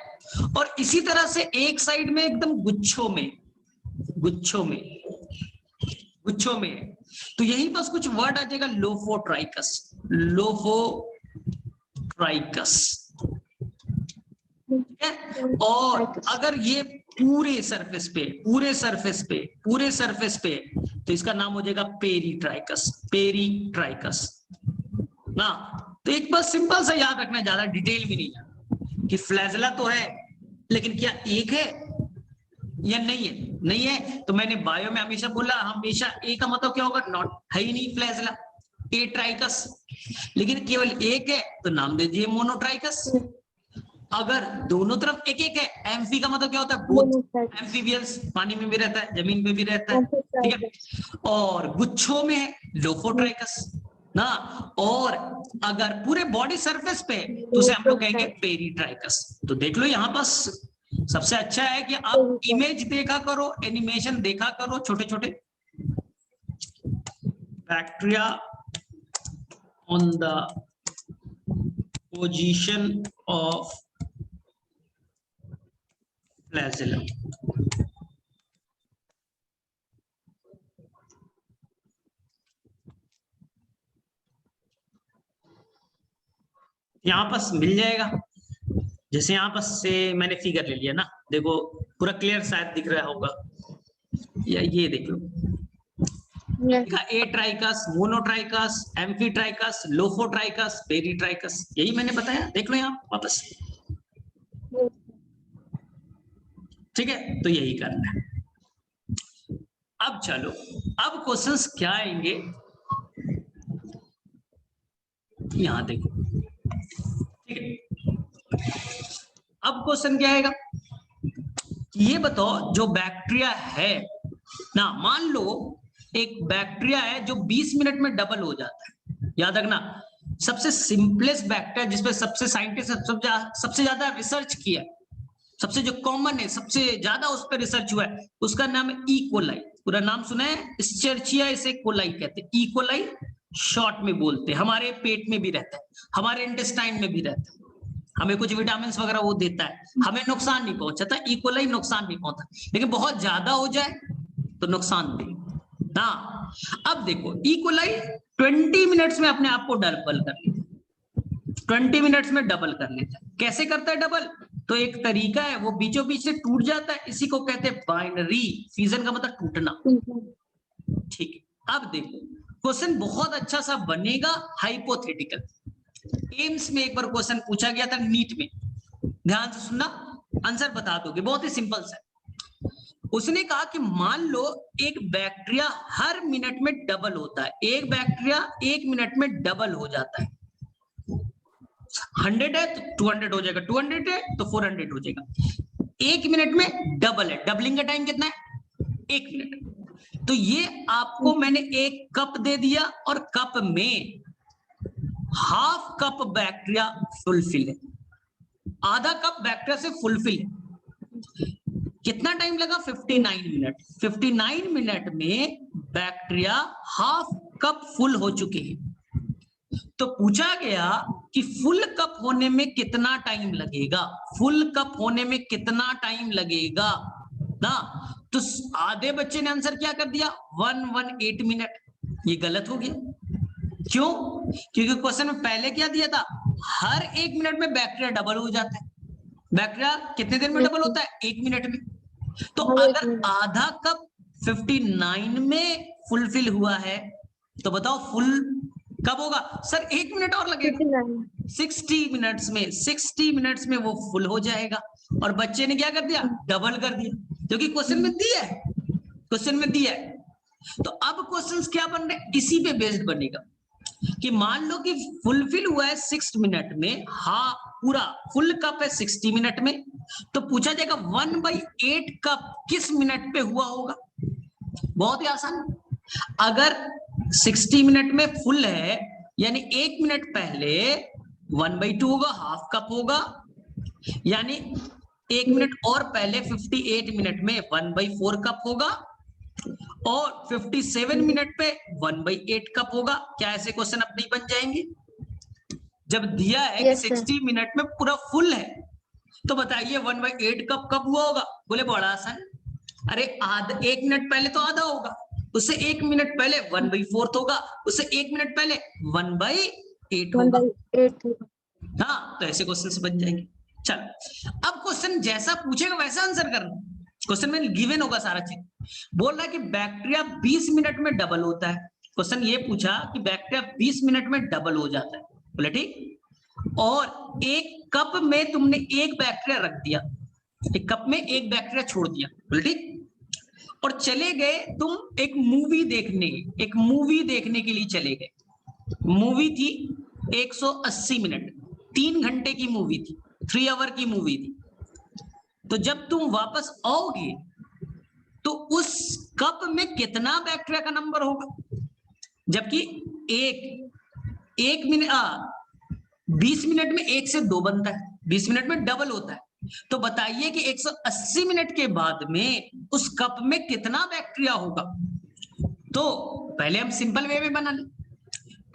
और इसी तरह से एक साइड में एकदम गुच्छों में, गुच्छों में, गुच्छों में, तो यहीं पास कुछ वर्ड आ जाएगा लोफोट्राइकस, लोफोट्राइकस, ठीक है। और अगर ये पूरे सरफेस पे, पूरे सरफेस पे, पूरे सरफेस पे, तो इसका नाम हो जाएगा पेरीट्राइकस, पेरीट्राइकस ना। तो एक बार सिंपल सा याद रखना, ज्यादा डिटेल भी नहीं है कि फ्लैजेला तो है लेकिन क्या एक है या नहीं है, नहीं है। तो मैंने बायो में हमेशा बोला, हमेशा ए का मतलब क्या होगा, नॉट, है ही नहीं फ्लैजेला, एट्राइकस। लेकिन केवल एक है तो नाम दे दीजिए मोनोट्राइकस। अगर दोनों तरफ एक एक है, एम्फी का मतलब क्या होता है, बोथ एम्फीबियंस, पानी में भी रहता है, जमीन पे भी रहता है, ठीक है। और गुच्छों में है लोफोट्राइकस ना, और अगर पूरे बॉडी सरफेस पे तो उसे हम लोग कहेंगे पेरीट्राइकस। तो देख लो यहाँ पास सबसे अच्छा है कि आप इमेज देखा करो, एनिमेशन देखा करो, छोटे छोटे bacteria on the position of flagella. यहाँ पास मिल जाएगा, जैसे यहाँ पास से मैंने फिगर ले लिया ना, देखो पूरा क्लियर शायद दिख रहा होगा, या ये देख लो, atrichous, monotrichous, amphitrichous, lophotrichous, peritrichous, यही मैंने बताया, देख लो यहाँ वापस, ठीक है। तो यही करना है। अब चलो, अब क्वेश्चंस क्या आएंगे, यहां देखो, ठीक है। अब क्वेश्चन क्या आएगा, ये बताओ जो बैक्टीरिया है ना, मान लो एक बैक्टीरिया है जो 20 मिनट में डबल हो जाता है, याद रखना सबसे सिंपलेस्ट बैक्टीरिया जिसपे सबसे साइंटिस्ट सबसे ज्यादा रिसर्च किया, सबसे जो कॉमन है, सबसे ज्यादा उस पर रिसर्च हुआ है, उसका नाम है ई कोलाई। पूरा नाम सुना है? एस्चेरिचिया इसे कोलाई कहते हैं। ई कोलाई शॉर्ट में बोलते हैं। हमारे पेट में भी रहता है, हमारे इंटेस्टाइन में भी रहता है, हमें कुछ विटामिन वगैरह वो देता है, हमें नुकसान नहीं पहुंचाता। ई कोलाई नुकसान नहीं पहुंचता, लेकिन बहुत ज्यादा हो जाए तो नुकसान दे। हाँ, अब देखो ई कोलाई 20 मिनट्स में अपने आप को डबल कर लेता है, 20 मिनट्स में डबल कर लेता है। कैसे करता है डबल? तो एक तरीका है, वो बीचों बीच से टूट जाता है, इसी को कहते हैं बाइनरी फिजन, का मतलब टूटना। ठीक है, अब देखो क्वेश्चन बहुत अच्छा सा बनेगा, हाइपोथेटिकल। एम्स में एक बार क्वेश्चन पूछा गया था, नीट में, ध्यान से सुनना, आंसर बता दोगे, बहुत ही सिंपल सा। उसने कहा कि मान लो एक बैक्टीरिया हर मिनट में डबल होता है, एक बैक्टीरिया 1 मिनट में डबल हो जाता है। 100 है तो 200 हो जाएगा, 200 है तो 400 हो जाएगा। 1 मिनट में डबल है, डबलिंग का टाइम कितना है? 1 मिनट। तो ये आपको मैंने एक कप दे दिया और कप में हाफ कप बैक्टीरिया फुलफिल है, आधा कप बैक्टीरिया से फुलफिल है। कितना टाइम लगा? 59 मिनट। 59 मिनट में बैक्टीरिया हाफ कप फुल हो चुके हैं। तो पूछा गया कि फुल कप होने में कितना टाइम लगेगा, फुल कप होने में कितना टाइम लगेगा ना। तो आधे बच्चे ने आंसर क्या कर दिया? 118 मिनट। ये गलत हो गया। क्यों? क्योंकि क्वेश्चन में पहले क्या दिया था? हर 1 मिनट में बैक्टीरिया डबल हो जाता है। बैक्टीरिया कितने देर में डबल होता है? 1 मिनट में। तो अगर आधा कप 59 में फुलफिल हुआ है तो बताओ फुल कब होगा? सर 1 मिनट और लगेगा। 60 मिनट्स में, 60 मिनट्स में वो फुल हो जाएगा। और बच्चे ने क्या कर दिया? डबल कर दिया, क्योंकि क्वेश्चन में दिया है, क्वेश्चन में दिया है। तो अब क्वेश्चंस क्या बन रहे? इसी पे बेस्ड बनेगा कि मान लो कि फुलफिल हुआ है 6 मिनट में, हाँ पूरा फुल कप है 60 मिनट में, तो पूछा जाएगा 1/8 कप किस मिनट पे हुआ होगा? बहुत ही आसान। अगर 60 मिनट में फुल है यानी 1 मिनट पहले 1/2 होगा, हाफ कप होगा, यानी 1 मिनट और पहले 58 मिनट में 1/4 कप होगा, और 57 मिनट पे 1/8 कप होगा। क्या ऐसे क्वेश्चन अब नहीं बन जाएंगे? जब दिया है कि 60 मिनट में पूरा फुल है, तो बताइए 1/8 कप कब हुआ होगा? बोले बड़ा आसान, अरे आधा 1 मिनट पहले तो आधा होगा, उससे 1 मिनट पहले 1/4 होगा, उससे 1 मिनट पहले 1/8 होगा। हाँ, तो ऐसे क्वेश्चन बन जाएंगे। चलो, अब क्वेश्चन जैसा पूछेगा वैसा आंसर करना। क्वेश्चन में गिवन होगा सारा चीज। बोल रहा है कि बैक्टीरिया 20 मिनट में डबल होता है। क्वेश्चन ये पूछा कि बैक्टीरिया 20 मिनट में डबल हो जाता है, बोले ठीक। और एक कप में तुमने एक बैक्टीरिया रख दिया, एक कप में एक बैक्टीरिया छोड़ दिया, बोले ठीक। और चले गए तुम एक मूवी देखने, एक मूवी देखने के लिए चले गए। मूवी थी 180 मिनट, 3 घंटे की मूवी थी, 3 आवर की मूवी थी। तो जब तुम वापस आओगे तो उस कप में कितना बैक्टीरिया का नंबर होगा? जबकि एक मिनट 20 मिनट में 1 से 2 बनता है, 20 मिनट में डबल होता है। तो बताइए कि 180 मिनट के बाद में उस कप में कितना बैक्टीरिया होगा? तो पहले हम सिंपल वे में बना लें।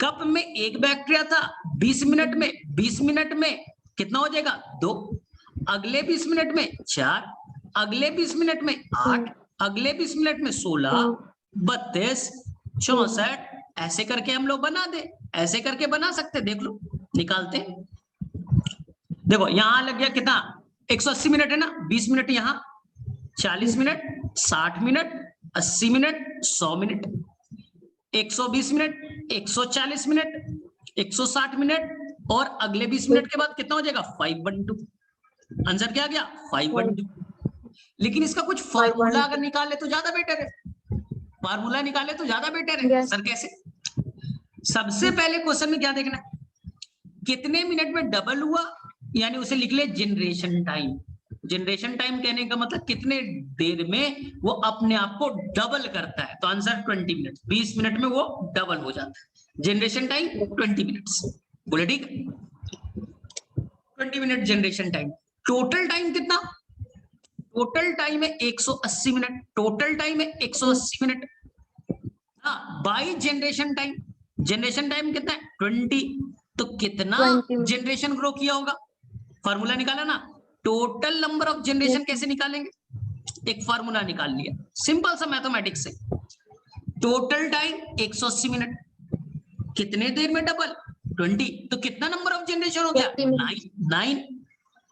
कप में एक बैक्टीरिया था, 20 मिनट में, 20 मिनट में कितना हो जाएगा? 2, अगले 20 मिनट में 4, अगले 20 मिनट में 8, अगले 20 मिनट में 16, 32, 64, ऐसे करके हम लोग बना दे, ऐसे करके बना सकते। देख लो, निकालते। देखो यहां लग गया कितना? 180 मिनट है ना, 20 मिनट यहां, 40 minute, 60 minute, 80 minute, 100 minute, 120 minute, 140 minute, 160 minute, और अगले 20 मिनट के बाद कितना हो जाएगा? 5/2। आंसर क्या आ गया? 5/2। लेकिन इसका कुछ फार्मूला अगर निकाले तो ज्यादा बेटर है, फार्मूला निकाले तो ज्यादा बेटर है। सर कैसे? सबसे पहले क्वेश्चन में क्या देखना है? कितने मिनट में डबल हुआ, यानी उसे लिख ले जनरेशन टाइम। जनरेशन टाइम कहने का मतलब कितने देर में वो अपने आप को डबल करता है। तो आंसर 20 मिनट, 20 मिनट में वो डबल हो जाता है। जनरेशन टाइम 20 मिनट्स, बोले ठीक। 20 minute generation time. Total time कितना? टोटल टाइम है 180 मिनट, टोटल टाइम है 180 मिनट। हाँ, by generation time, generation time कितना है 20, तो कितना 20 जनरेशन ग्रो किया होगा, फार्मूला निकाला ना। टोटल नंबर ऑफ जनरेशन कैसे निकालेंगे, एक फार्मूला निकाल लिया सिंपल सा मैथमेटिक्स से। टोटल टाइम 180 मिनट, कितने देर में डबल 20, तो कितना नंबर ऑफ जनरेशन हो गया 9।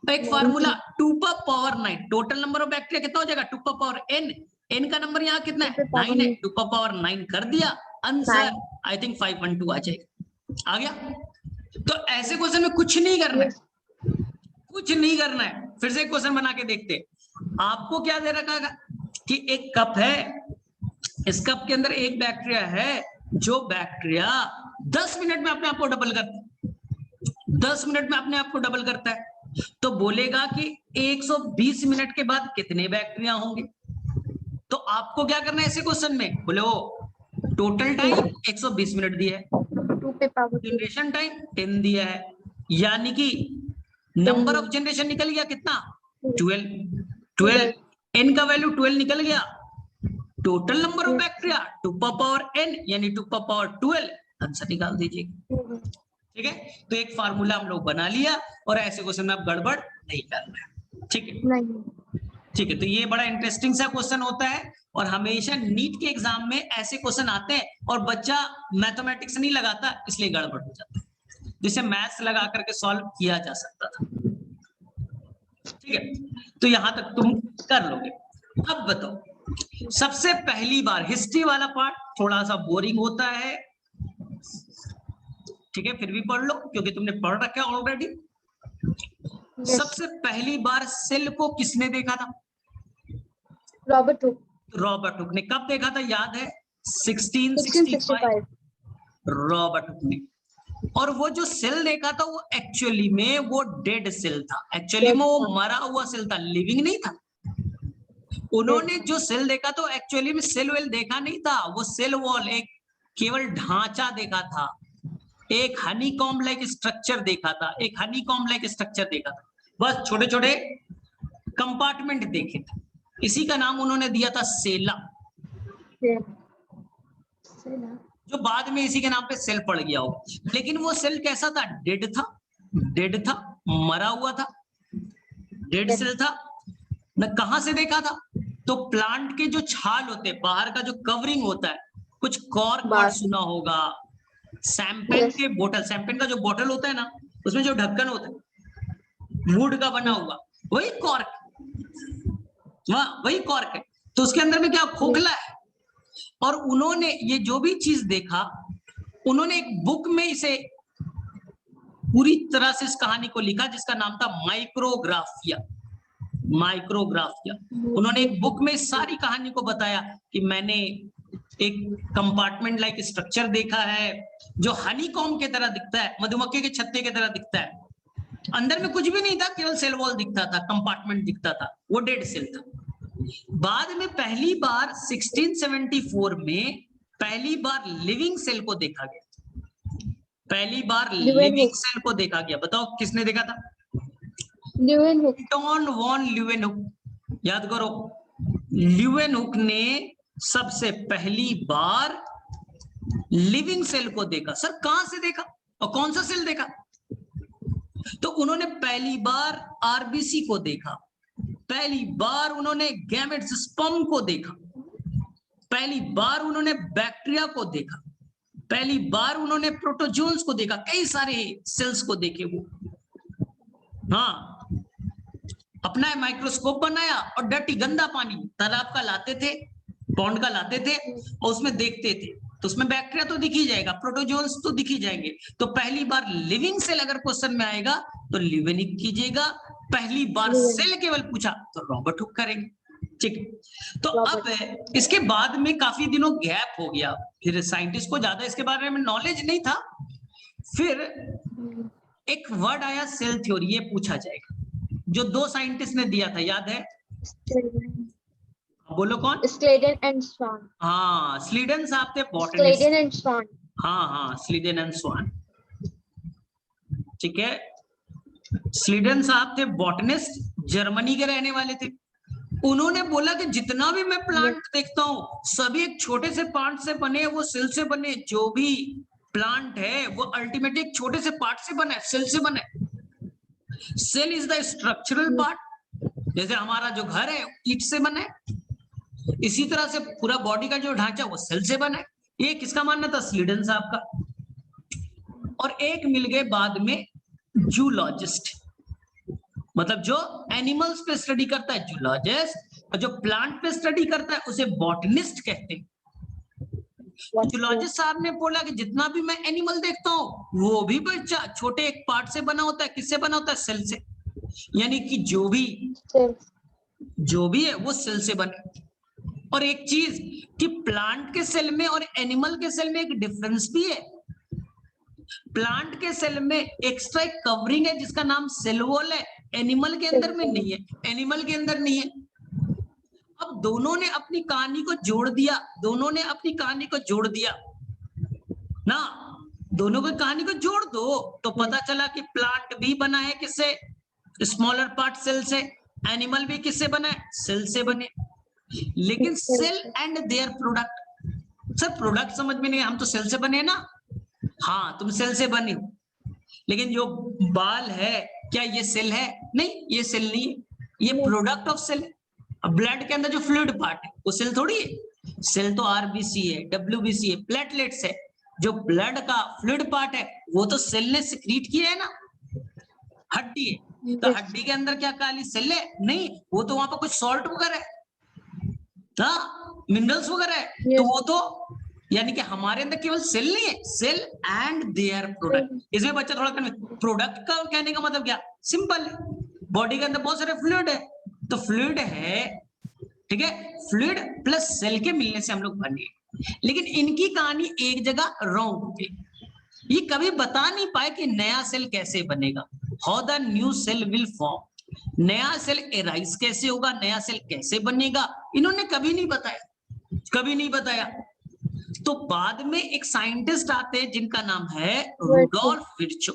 एक formula 2 power 9, total number of bacteria कितना हो जाएगा 2 पावर n, n का नंबर यहाँ कितना है 9 है, 2 पावर 9 कर दिया, आंसर आई थिंक 512 आ जाएगा। आ गया। तो ऐसे क्वेश्चन में कुछ नहीं करना है, कुछ नहीं करना है। फिर से क्वेश्चन बना के देखते। आपको क्या दे रखा है कि एक कप है, इस कप के अंदर एक बैक्टीरिया है, जो बैक्टीरिया 10 मिनट में अपने आप को डबल करता है, 10 मिनट में अपने आप को डबल करता है। तो बोलेगा कि 120 मिनट के बाद कितने बैक्टीरिया होंगे। तो आपको क्या करना है ऐसे क्वेश्चन में, बोले वो टोटल टाइम 120 मिनट दिया है, जनरेशन टाइम 10 दिया है, यानी कि नंबर ऑफ जनरेशन निकल गया कितना 12, n का वैल्यू 12 निकल गया। Total number of bacteria 2 power n यानी 2 पावर 12, आंसर निकाल दीजिए। ठीक है, तो एक फार्मूला हम लोग बना लिया और ऐसे क्वेश्चन में आप गड़बड़ नहीं करना है। ठीक है, ठीक है। तो ये बड़ा इंटरेस्टिंग सा क्वेश्चन होता है और हमेशा नीट के एग्जाम में ऐसे क्वेश्चन आते हैं और बच्चा मैथमेटिक्स नहीं लगाता, इसलिए गड़बड़ हो जाता है, जिसे मैथ्स लगा करके सॉल्व किया जा सकता था। ठीक है, तो यहां तक तुम कर लोगे। अब बताओ, सबसे पहली बार हिस्ट्री वाला पार्ट थोड़ा सा बोरिंग होता है, ठीक है, फिर भी पढ़ लो क्योंकि तुमने पढ़ रखा है ऑलरेडी। सबसे पहली बार सेल को किसने देखा था, रॉबर्ट हुक। रॉबर्ट हुक ने। कब देखा था याद है 1665, रॉबर्ट हुक ने। और वो जो सेल देखा था वो एक्चुअली में वो डेड सेल था, एक्चुअली में वो मरा हुआ सेल था, लिविंग नहीं था। उन्होंने जो सेल देखा तो एक्चुअली में सेल वेल देखा नहीं था, वो सेल वॉल एक केवल ढांचा देखा था, एक हनी कॉम्ब लाइक स्ट्रक्चर देखा था, एक हनी कॉम्ब लाइक स्ट्रक्चर देखा था, बस छोटे छोटे कंपार्टमेंट देखे थे। इसी का नाम उन्होंने दिया था सेला, जो बाद में इसी के नाम पे सेल पड़ गया हो। लेकिन वो सेल कैसा था, डेड था, डेड था, मरा हुआ था, डेड सेल था न। कहां से देखा था, तो प्लांट के जो छाल होते हैं, बाहर का जो कवरिंग होता है, कुछ कॉर्क वर्ड सुना होगा, शैंपेन के बोतल, शैंपेन का जो बोतल होता है ना, उसमें जो ढक्कन होता है वुड का बना हुआ, वही कॉर्क, वही कॉर्क है। तो उसके अंदर में क्या खोखला है। और उन्होंने ये जो भी चीज देखा, उन्होंने एक बुक में इसे पूरी तरह से इस कहानी को लिखा, जिसका नाम था माइक्रोग्राफिया, माइक्रोग्राफिया। उन्होंने एक बुक में सारी कहानी को बताया कि मैंने एक कंपार्टमेंट लाइक स्ट्रक्चर देखा है जो हनी कॉम्ब की तरह दिखता है, मधुमक्खी के छत्ते की तरह दिखता है, अंदर में कुछ भी नहीं था, केवल सेल वॉल दिखता था, कंपार्टमेंट दिखता था, वो डेड सेल था। बाद में पहली बार 1674 में पहली बार लिविंग सेल को देखा गया, पहली बार लिविंग सेल को देखा गया। बताओ किसने देखा था, एंटोन वॉन ल्यूवेनहुक। याद करो, ल्यूवेनहुक ने सबसे पहली बार लिविंग सेल को देखा। सर कहां से देखा और कौन सा सेल देखा, तो उन्होंने पहली बार आरबीसी को देखा, पहली बार उन्होंने गैमेट्स स्पर्म को देखा, पहली बार उन्होंने बैक्टीरिया को देखा, पहली बार उन्होंने प्रोटोजोन्स को देखा, कई सारे सेल्स को देखे वो। हाँ, अपना माइक्रोस्कोप बनाया और डर्टी गंदा पानी तालाब का लाते थे, पॉन्ड का लाते थे और उसमें देखते थे, तो उसमें बैक्टीरिया तो दिख ही जाएगा, प्रोटोजोन्स तो दिख ही जाएंगे। तो पहली बार लिविंग सेल अगर क्वेश्चन में आएगा तो लिवेनिक कीजिएगा, पहली बार सेल केवल पूछा तो रॉबर्ट हुक करेंगे। ठीक है, तो अब इसके बाद में काफी दिनों गैप हो गया, फिर साइंटिस्ट को ज्यादा इसके बारे में नॉलेज नहीं था। फिर एक वर्ड आया सेल थ्योरी, ये पूछा जाएगा, जो दो साइंटिस्ट ने दिया था, याद है, बोलो कौन, स्लेडन एंड स्वान। हाँ, स्लीडन साहब थे बॉटनिस्ट, स्लेडन एंड स्वान। हाँ हाँ, स्लीडन एंड स्वान, ठीक है। स्लीडन साहब थे बॉटनिस्ट, जर्मनी के रहने वाले थे। उन्होंने बोला कि जितना भी मैं प्लांट देखता हूँ सभी एक छोटे से पार्ट से बने, वो सेल से बने। जो भी प्लांट है वो अल्टीमेटली एक छोटे से पार्ट से बना है, सेल से बना है। Cell is the structural part. जैसे हमारा जो घर है ईंट से बना है, इसी तरह से पूरा बॉडी का जो ढांचा वो सेल से बना है। ये किसका मानना था? स्लीडन साहब का। और एक मिल गए बाद में जूलॉजिस्ट, मतलब जो एनिमल्स पे स्टडी करता है जूलॉजिस्ट, और जो प्लांट पे स्टडी करता है उसे बॉटनिस्ट कहते हैं। जूलॉजिस्ट साहब ने बोला कि जितना भी मैं एनिमल देखता हूँ वो भी बच्चा छोटे एक पार्ट से बना होता है। किससे बना होता है? सेल से। यानी कि जो भी है वो सेल से बने। और एक चीज कि प्लांट के सेल में और एनिमल के सेल में एक डिफरेंस भी है। प्लांट के सेल में एक्स्ट्रा एक कवरिंग है जिसका नाम सेल वॉल है, एनिमल के अंदर में नहीं है, एनिमल के अंदर नहीं है। अब दोनों ने अपनी कहानी को जोड़ दिया, दोनों ने अपनी कहानी को जोड़ दिया ना, दोनों की कहानी को जोड़ दो तो पता चला कि प्लांट भी बना है किससे? स्मॉलर पार्ट सेल से। एनिमल भी किससे बना है? सेल से बने। लेकिन cell and their product, sir product समझ में नहीं, हम तो सेल से बने ना। हाँ तुम सेल से बने हो, लेकिन जो बाल है क्या ये सेल है? नहीं, ये सेल नहीं है, ये प्रोडक्ट ऑफ सेल है। अब ब्लड के अंदर जो फ्लूइड पार्ट है वो सेल थोड़ी है। सेल तो आरबीसी है, डब्ल्यूबीसी है, प्लेटलेट्स है। जो ब्लड का फ्लूइड पार्ट है वो तो सेल ने सिक्रीट किया है ना। हड्डी है तो हड्डी के अंदर क्या काली सेल है? नहीं, वो तो वहां पर कुछ सॉल्ट वगैरह है, हाँ मिनरल्स वगैरह है। तो वो तो यानी कि हमारे अंदर केवल सेल नहीं है, सेल एंड देयर प्रोडक्ट। इसमें बच्चा थोड़ा प्रोडक्ट का कहने का मतलब क्या? सिंपल है, बॉडी के अंदर बहुत सारे फ्लूइड है, तो फ्लूइड है, ठीक है, फ्लूइड प्लस सेल के मिलने से हम लोग बने। लेकिन इनकी कहानी एक जगह रॉन्ग हो गई। ये कभी बता नहीं पाए कि नया सेल कैसे बनेगा, how the new cell will form. नया सेल एराइज कैसे होगा, नया सेल कैसे बनेगा, इन्होंने कभी नहीं बताया, कभी नहीं बताया। तो बाद में एक साइंटिस्ट आते हैं जिनका नाम है रुडोल्फ विर्चो।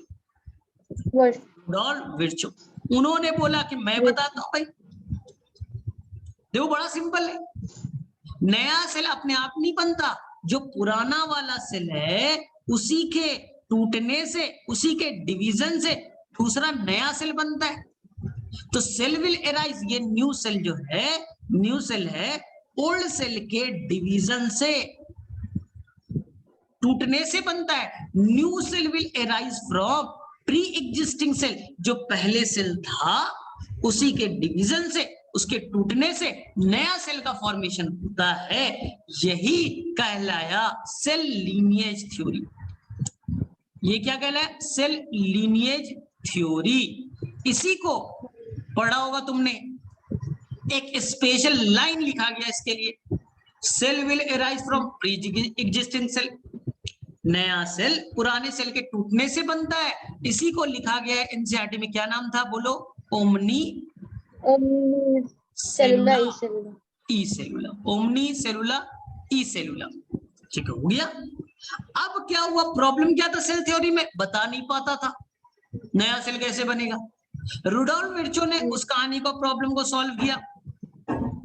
रुडोल्फ विर्चो, उन्होंने बोला कि मैं बताता हूं भाई, देखो बड़ा सिंपल है, नया सेल अपने आप नहीं बनता, जो पुराना वाला सेल है उसी के टूटने से, उसी के डिवीजन से दूसरा नया सेल बनता है। तो सेल विल एराइज, ये न्यू सेल जो है, न्यू सेल है ओल्ड सेल के डिवीजन से, टूटने से बनता है। New cell will arise from pre existing cell, जो पहले सेल था उसी के डिवीजन से, उसके टूटने से नया सेल का फॉर्मेशन होता है। यही कहलाया सेल लीनिएज थ्योरी। ये क्या कहलाया? Cell lineage theory. इसी को पढ़ा होगा तुमने, एक स्पेशल लाइन लिखा गया इसके लिए, cell will arise from pre existing cell, नया सेल पुराने सेल के टूटने से बनता है। इसी को लिखा गया है एनसीईआरटी में, क्या नाम था बोलो? ओमनी सेलुला ई सेलुला, ओमनी सेलुला ई सेलुला। ठीक हो गया। अब क्या हुआ, प्रॉब्लम क्या था सेल थ्योरी में? बता नहीं पाता था नया सेल कैसे बनेगा। रुडोल्फ विर्चो ने उस कहानी को, प्रॉब्लम को सॉल्व किया,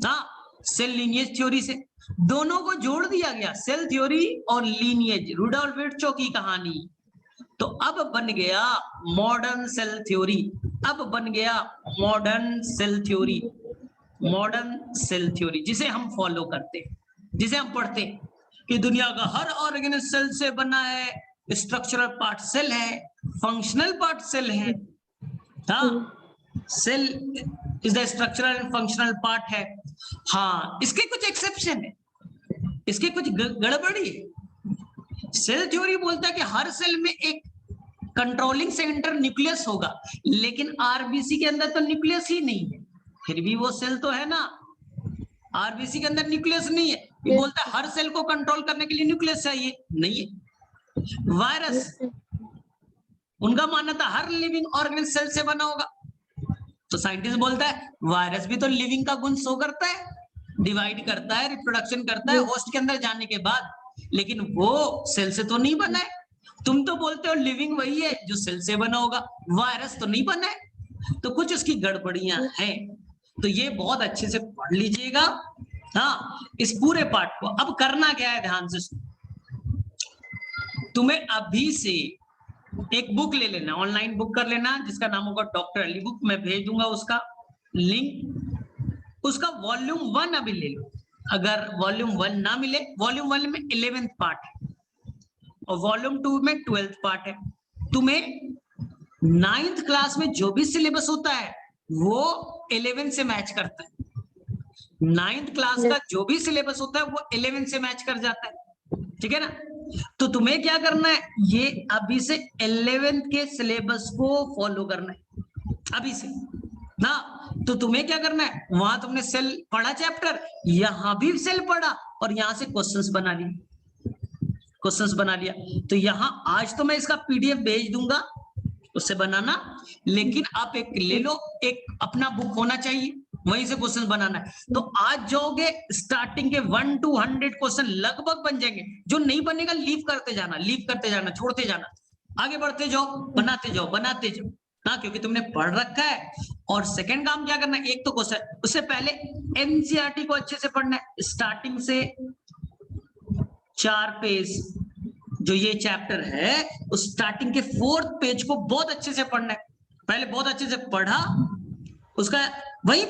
हाँ, सेल लीनिएज थ्योरी से दोनों को जोड़ दिया गया, सेल थ्योरी और लीनिएज, रुडोल्फ विर्चो की कहानी। तो अब बन गया मॉडर्न सेल थ्योरी, अब बन गया modern cell theory, modern cell theory जिसे हम फॉलो करते, जिसे हम पढ़ते कि दुनिया का हर ऑर्गेनिज्म सेल से बना है, स्ट्रक्चरल पार्ट सेल है, फंक्शनल पार्ट सेल है, हाँ, cell is the structural and functional part है। हाँ, इसके कुछ एक्सेप्शन है, इसके कुछ गड़बड़ी है। सेल थ्योरी बोलता है कि हर सेल में एक कंट्रोलिंग सेंटर न्यूक्लियस होगा, लेकिन आरबीसी के अंदर तो न्यूक्लियस ही नहीं है, फिर भी वो सेल तो है ना। आरबीसी के अंदर न्यूक्लियस नहीं है, ये बोलता है हर सेल को कंट्रोल करने के लिए न्यूक्लियस चाहिए, नहीं है। वायरस, उनका मानना था हर लिविंग ऑर्गेनिज्म सेल से बना होगा, तो साइंटिस्ट बोलता है वायरस भी तो लिविंग का गुण शो करता है, डिवाइड करता है, रिप्रोडक्शन करता है होस्ट के अंदर जाने के बाद, लेकिन वो सेल से तो नहीं बना है। तुम तो बोलते हो लिविंग वही है जो सेल से बना होगा, वायरस तो नहीं बना है, तो कुछ उसकी गड़बड़ियां हैं। तो ये बहुत अच्छे से पढ़ लीजिएगा, हाँ, इस पूरे पार्ट को। अब करना क्या है, ध्यान से सुनो। तुम्हें अभी से एक बुक ले लेना, ऑनलाइन बुक कर लेना, जिसका नाम होगा डॉक्टर अली बुक। मैं भेज दूंगा उसका लिंक। उसका वॉल्यूम 1 अभी ले लो। अगर वॉल्यूम 1 ना मिले, वॉल्यूम 1 में 11th पार्ट है और वॉल्यूम 2 में 12th पार्ट है। तुम्हें 9th क्लास में जो भी सिलेबस होता है वो 11 से मैच करता है। 9th क्लास का जो भी सिलेबस होता है वो 11 से मैच कर जाता है, ठीक है ना। तो तुम्हें क्या करना है, ये अभी से 11th के सिलेबस को फॉलो करना है अभी से ना। तो तुम्हें क्या करना है, वहां तुमने सेल पढ़ा चैप्टर, यहां भी सेल पढ़ा और यहां से क्वेश्चंस बना लिए, क्वेश्चंस बना लिया। तो यहां आज तो मैं इसका पीडीएफ भेज दूंगा, उससे बनाना। लेकिन आप एक ले लो, एक अपना बुक होना चाहिए, वहीं से क्वेश्चन बनाना है। तो आज जाओगे, स्टार्टिंग के 1 to 100 क्वेश्चन लगभग बन जाएंगे। जो नहीं बनेगा लीव करते जाना, लीव करते जाना, छोड़ते जाना, आगे बढ़ते जाओ, बनाते जाओ, बनाते जाओ, हाँ, क्योंकि तुमने पढ़ रखा है। और सेकंड काम क्या करना है, एक तो क्वेश्चन, उससे पहले एनसीईआरटी को अच्छे से पढ़ना है, स्टार्टिंग से 4 पेज जो ये चैप्टर है, उस स्टार्टिंग के 4th पेज को बहुत अच्छे से पढ़ना है। पहले बहुत अच्छे से पढ़ा, उसका वहीं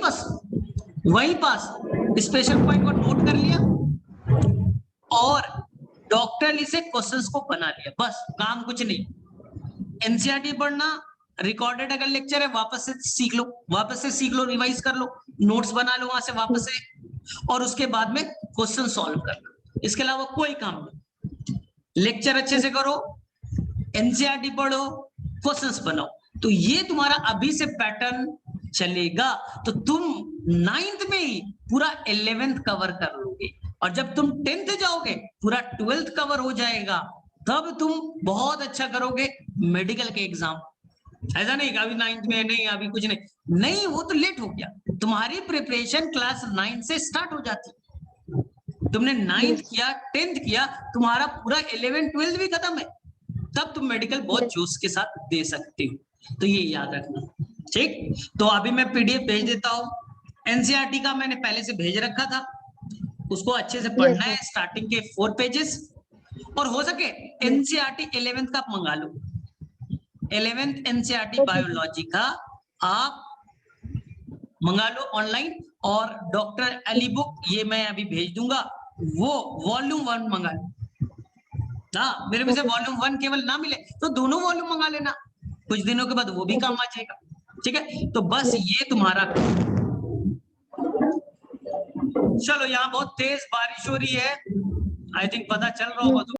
पास स्पेशल पॉइंट को नोट कर लिया और डॉक्टर अली से क्वेश्चंस को बना लिया, बस, काम कुछ नहीं। एनसीईआरटी पढ़ना, रिकॉर्डेड अगर लेक्चर है वापस से सीख लो, रिवाइज कर लो, नोट्स बना लो वहां से वापस से, और उसके बाद में क्वेश्चन सॉल्व करना। इसके अलावा कोई काम नहीं। लेक्चर अच्छे से करो, एनसीईआरटी पढ़ो, क्वेश्चंस बनाओ। तो ये तुम्हारा अभी से पैटर्न चलेगा। तो तुम 9th में ही पूरा 11th कवर कर लोगे, और जब तुम 10th जाओगे पूरा 12th कवर हो जाएगा। तब तुम बहुत अच्छा करोगे मेडिकल के एग्जाम। ऐसा नहीं कि अभी 9th में नहीं, अभी कुछ नहीं, वो तो लेट हो गया। तुम्हारी प्रिपरेशन क्लास 9 से स्टार्ट हो जाती। तुमने 9th किया, 10th किया, तुम्हारा पूरा 11 12 भी खत्म है, तब तुम मेडिकल बहुत जोश के साथ दे सकते हो। तो ये याद रखना, ठीक। तो अभी मैं पीडीएफ भेज देता हूँ। एनसीईआरटी का मैंने पहले से भेज रखा था, उसको अच्छे से पढ़ना है, स्टार्टिंग के 4 पेजेस। और हो सके एनसीईआरटी 11th का आप मंगा लो, 11th एनसीईआरटी बायोलॉजी का आप मंगा लो ऑनलाइन। और डॉक्टर अली बुक ये मैं अभी भेज दूंगा, वो वॉल्यूम 1 मंगा लो। हाँ, मेरे में से वॉल्यूम 1 केवल ना मिले तो दोनों वॉल्यूम मंगा लेना, कुछ दिनों के बाद वो भी काम आ जाएगा, ठीक है। तो बस ये तुम्हारा, चलो, यहाँ बहुत तेज बारिश हो रही है, आई थिंक पता चल रहा होगा।